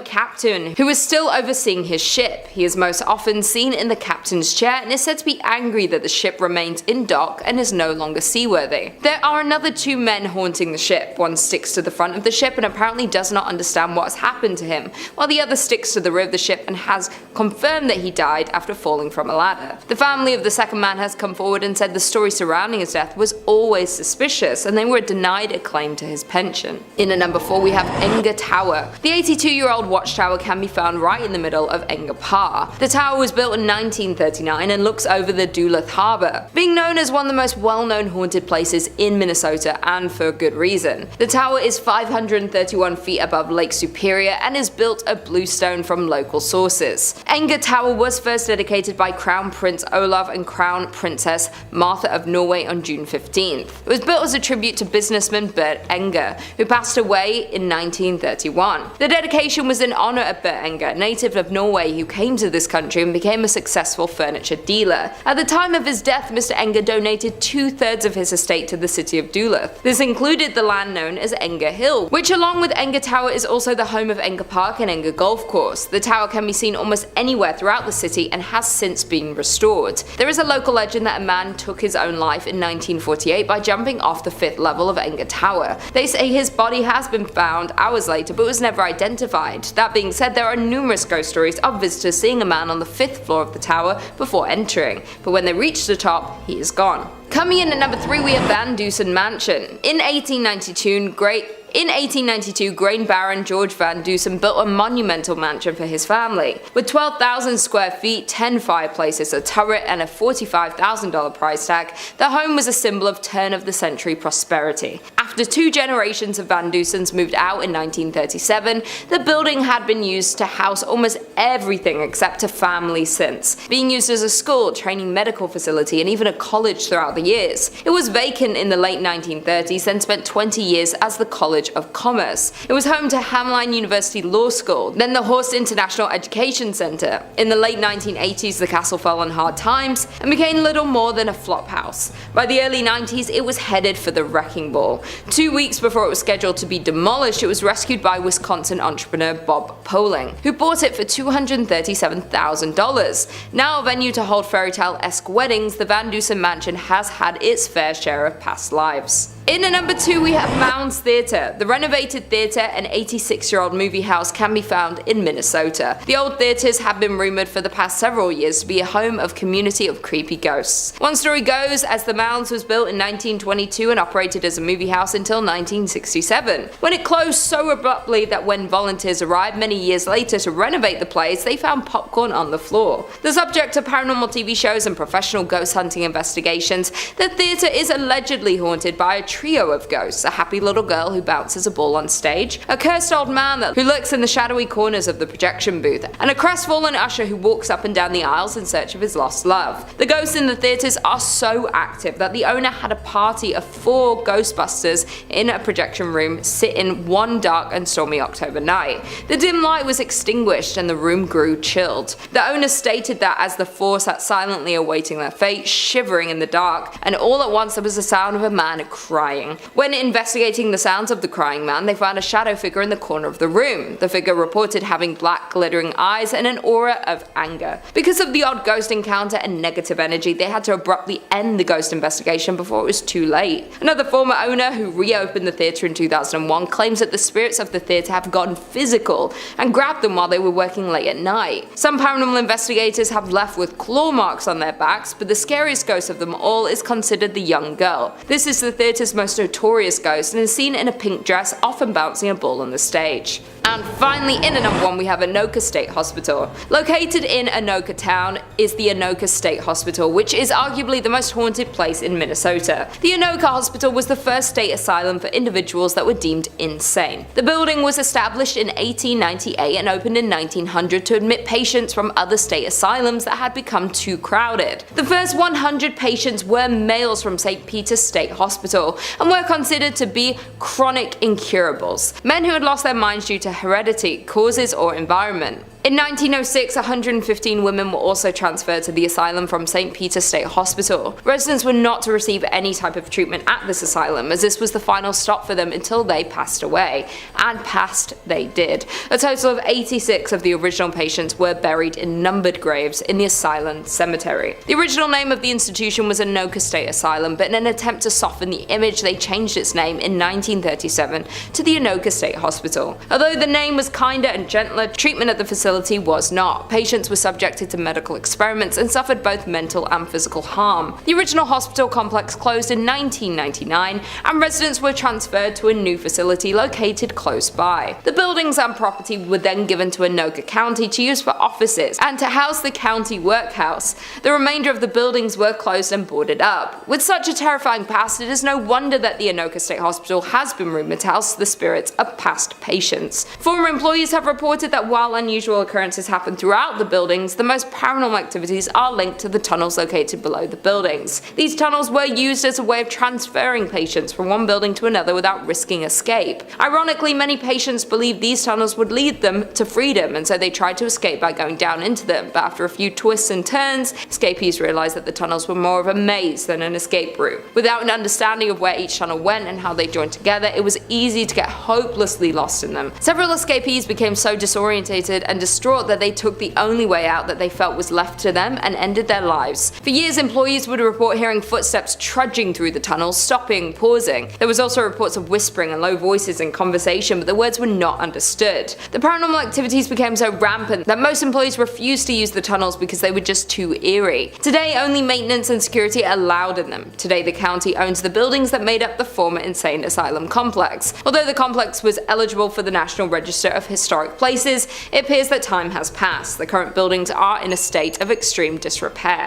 captain who is still overseeing his ship. He is most often seen in the captain's chair and is said to be angry that the ship remains in dock and is no longer seaworthy. There are another 2 men haunting the ship. One sticks to the front of the ship and apparently does not understand what has happened to him, while the other sticks to the rear of the ship and has confirmed that he died after falling from a ladder. The family of the second man has come forward and said the story surrounding his death was always suspicious and they were denied a claim to his pension. In at number 4, we have Enger Tower. The 82-year-old watchtower can be found right in the middle of Enger Park. The tower was built in 1939 and looks over the Duluth Harbor, being known as one of the most well-known haunted places in Minnesota, and for good reason. The tower is 531 feet above Lake Superior and is built of bluestone from local sources. Enger Tower was first dedicated by Crown Prince Olav and Crown Princess Martha of Norway on June 15th. It was built as a tribute to businessman Bert Enger, who passed away in 1931. The dedication was in honor of Bert Enger, a native of Norway who came to this country and became a successful furniture dealer. At the time of his death, Mr. Enger donated 2/3 of his estate to the city of Duluth. This included the land known as Enger Hill, which along with Enger Tower is also the home of Enger Park and Enger Golf Course. The tower can be seen almost anywhere throughout the city and has since been restored. There is a local legend that a man took his own life in 1948 by jumping off the 5th level of Enger Tower. They say his body has been found hours later but was never identified. That being said, there are numerous ghost stories of visitors seeing a man on the 5th floor of the tower before entering, but when they reach the top, he is gone. Coming in at number 3, we have Van Dusen Mansion. In 1892, grain baron George Van Dusen built a monumental mansion for his family. With 12,000 square feet, 10 fireplaces, a turret, and a $45,000 price tag, the home was a symbol of turn-of-the-century prosperity. After 2 generations of Van Dusens moved out in 1937, the building had been used to house almost everything except a family since, being used as a school, training medical facility, and even a college throughout the years. It was vacant in the late 1930s and spent 20 years as the college College of Commerce. It was home to Hamline University Law School, then the Horst International Education Center. In the late 1980s, the castle fell on hard times and became little more than a flophouse. By the early 90s, it was headed for the wrecking ball. 2 weeks before it was scheduled to be demolished, it was rescued by Wisconsin entrepreneur Bob Poling, who bought it for $237,000. Now a venue to hold fairytale-esque weddings, the Van Dusen Mansion has had its fair share of past lives. In at number 2 we have Mounds Theatre. The renovated theatre, an 86-year-old movie house, can be found in Minnesota. The old theatres have been rumoured for the past several years to be a home of community of creepy ghosts. One story goes, as the Mounds was built in 1922 and operated as a movie house until 1967, when it closed so abruptly that when volunteers arrived many years later to renovate the place, they found popcorn on the floor. The subject of paranormal TV shows and professional ghost hunting investigations, the theatre is allegedly haunted by a trio of ghosts: a happy little girl who bounces a ball on stage, a cursed old man who lurks in the shadowy corners of the projection booth, and a crestfallen usher who walks up and down the aisles in search of his lost love. The ghosts in the theatres are so active that the owner had a party of 4 Ghostbusters in a projection room sit in one dark and stormy October night. The dim light was extinguished and the room grew chilled. The owner stated that as the 4 sat silently awaiting their fate, shivering in the dark, and all at once there was the sound of a man crying. When investigating the sounds of the crying man, they found a shadow figure in the corner of the room. The figure reported having black glittering eyes and an aura of anger. Because of the odd ghost encounter and negative energy, they had to abruptly end the ghost investigation before it was too late. Another former owner, who reopened the theatre in 2001, claims that the spirits of the theatre have gotten physical and grabbed them while they were working late at night. Some paranormal investigators have left with claw marks on their backs, but the scariest ghost of them all is considered the young girl. This is the theatre's most notorious ghost and is seen in a pink dress, often bouncing a ball on the stage. And finally, in at number 1 we have Anoka State Hospital. Located in Anoka town is the Anoka State Hospital, which is arguably the most haunted place in Minnesota. The Anoka Hospital was the first state asylum for individuals that were deemed insane. The building was established in 1898 and opened in 1900 to admit patients from other state asylums that had become too crowded. The first 100 patients were males from St. Peter's State Hospital and were considered to be chronic incurables, men who had lost their minds due to heredity, causes, or environment. In 1906, 115 women were also transferred to the asylum from St. Peter's State Hospital. Residents were not to receive any type of treatment at this asylum, as this was the final stop for them until they passed away. And passed they did. A total of 86 of the original patients were buried in numbered graves in the asylum cemetery. The original name of the institution was Anoka State Asylum, but in an attempt to soften the image, they changed its name in 1937 to the Anoka State Hospital. Although the name was kinder and gentler, treatment at the facility was not. Patients were subjected to medical experiments and suffered both mental and physical harm. The original hospital complex closed in 1999 and residents were transferred to a new facility located close by. The buildings and property were then given to Anoka County to use for offices and to house the county workhouse. The remainder of the buildings were closed and boarded up. With such a terrifying past, it is no wonder that the Anoka State Hospital has been rumored to house the spirits of past patients. Former employees have reported that while unusual occurrences happen throughout the buildings, the most paranormal activities are linked to the tunnels located below the buildings. These tunnels were used as a way of transferring patients from one building to another without risking escape. Ironically, many patients believed these tunnels would lead them to freedom, and so they tried to escape by going down into them, but after a few twists and turns, escapees realized that the tunnels were more of a maze than an escape route. Without an understanding of where each tunnel went and how they joined together, it was easy to get hopelessly lost in them. Several escapees became so disorientated and distraught that they took the only way out that they felt was left to them and ended their lives. For years, employees would report hearing footsteps trudging through the tunnels, stopping, pausing. There was also reports of whispering and low voices in conversation, but the words were not understood. The paranormal activities became so rampant that most employees refused to use the tunnels because they were just too eerie. Today, only maintenance and security are allowed in them. Today, the county owns the buildings that made up the former insane asylum complex. Although the complex was eligible for the National Register of Historic Places, it appears that time has passed. The current buildings are in a state of extreme disrepair.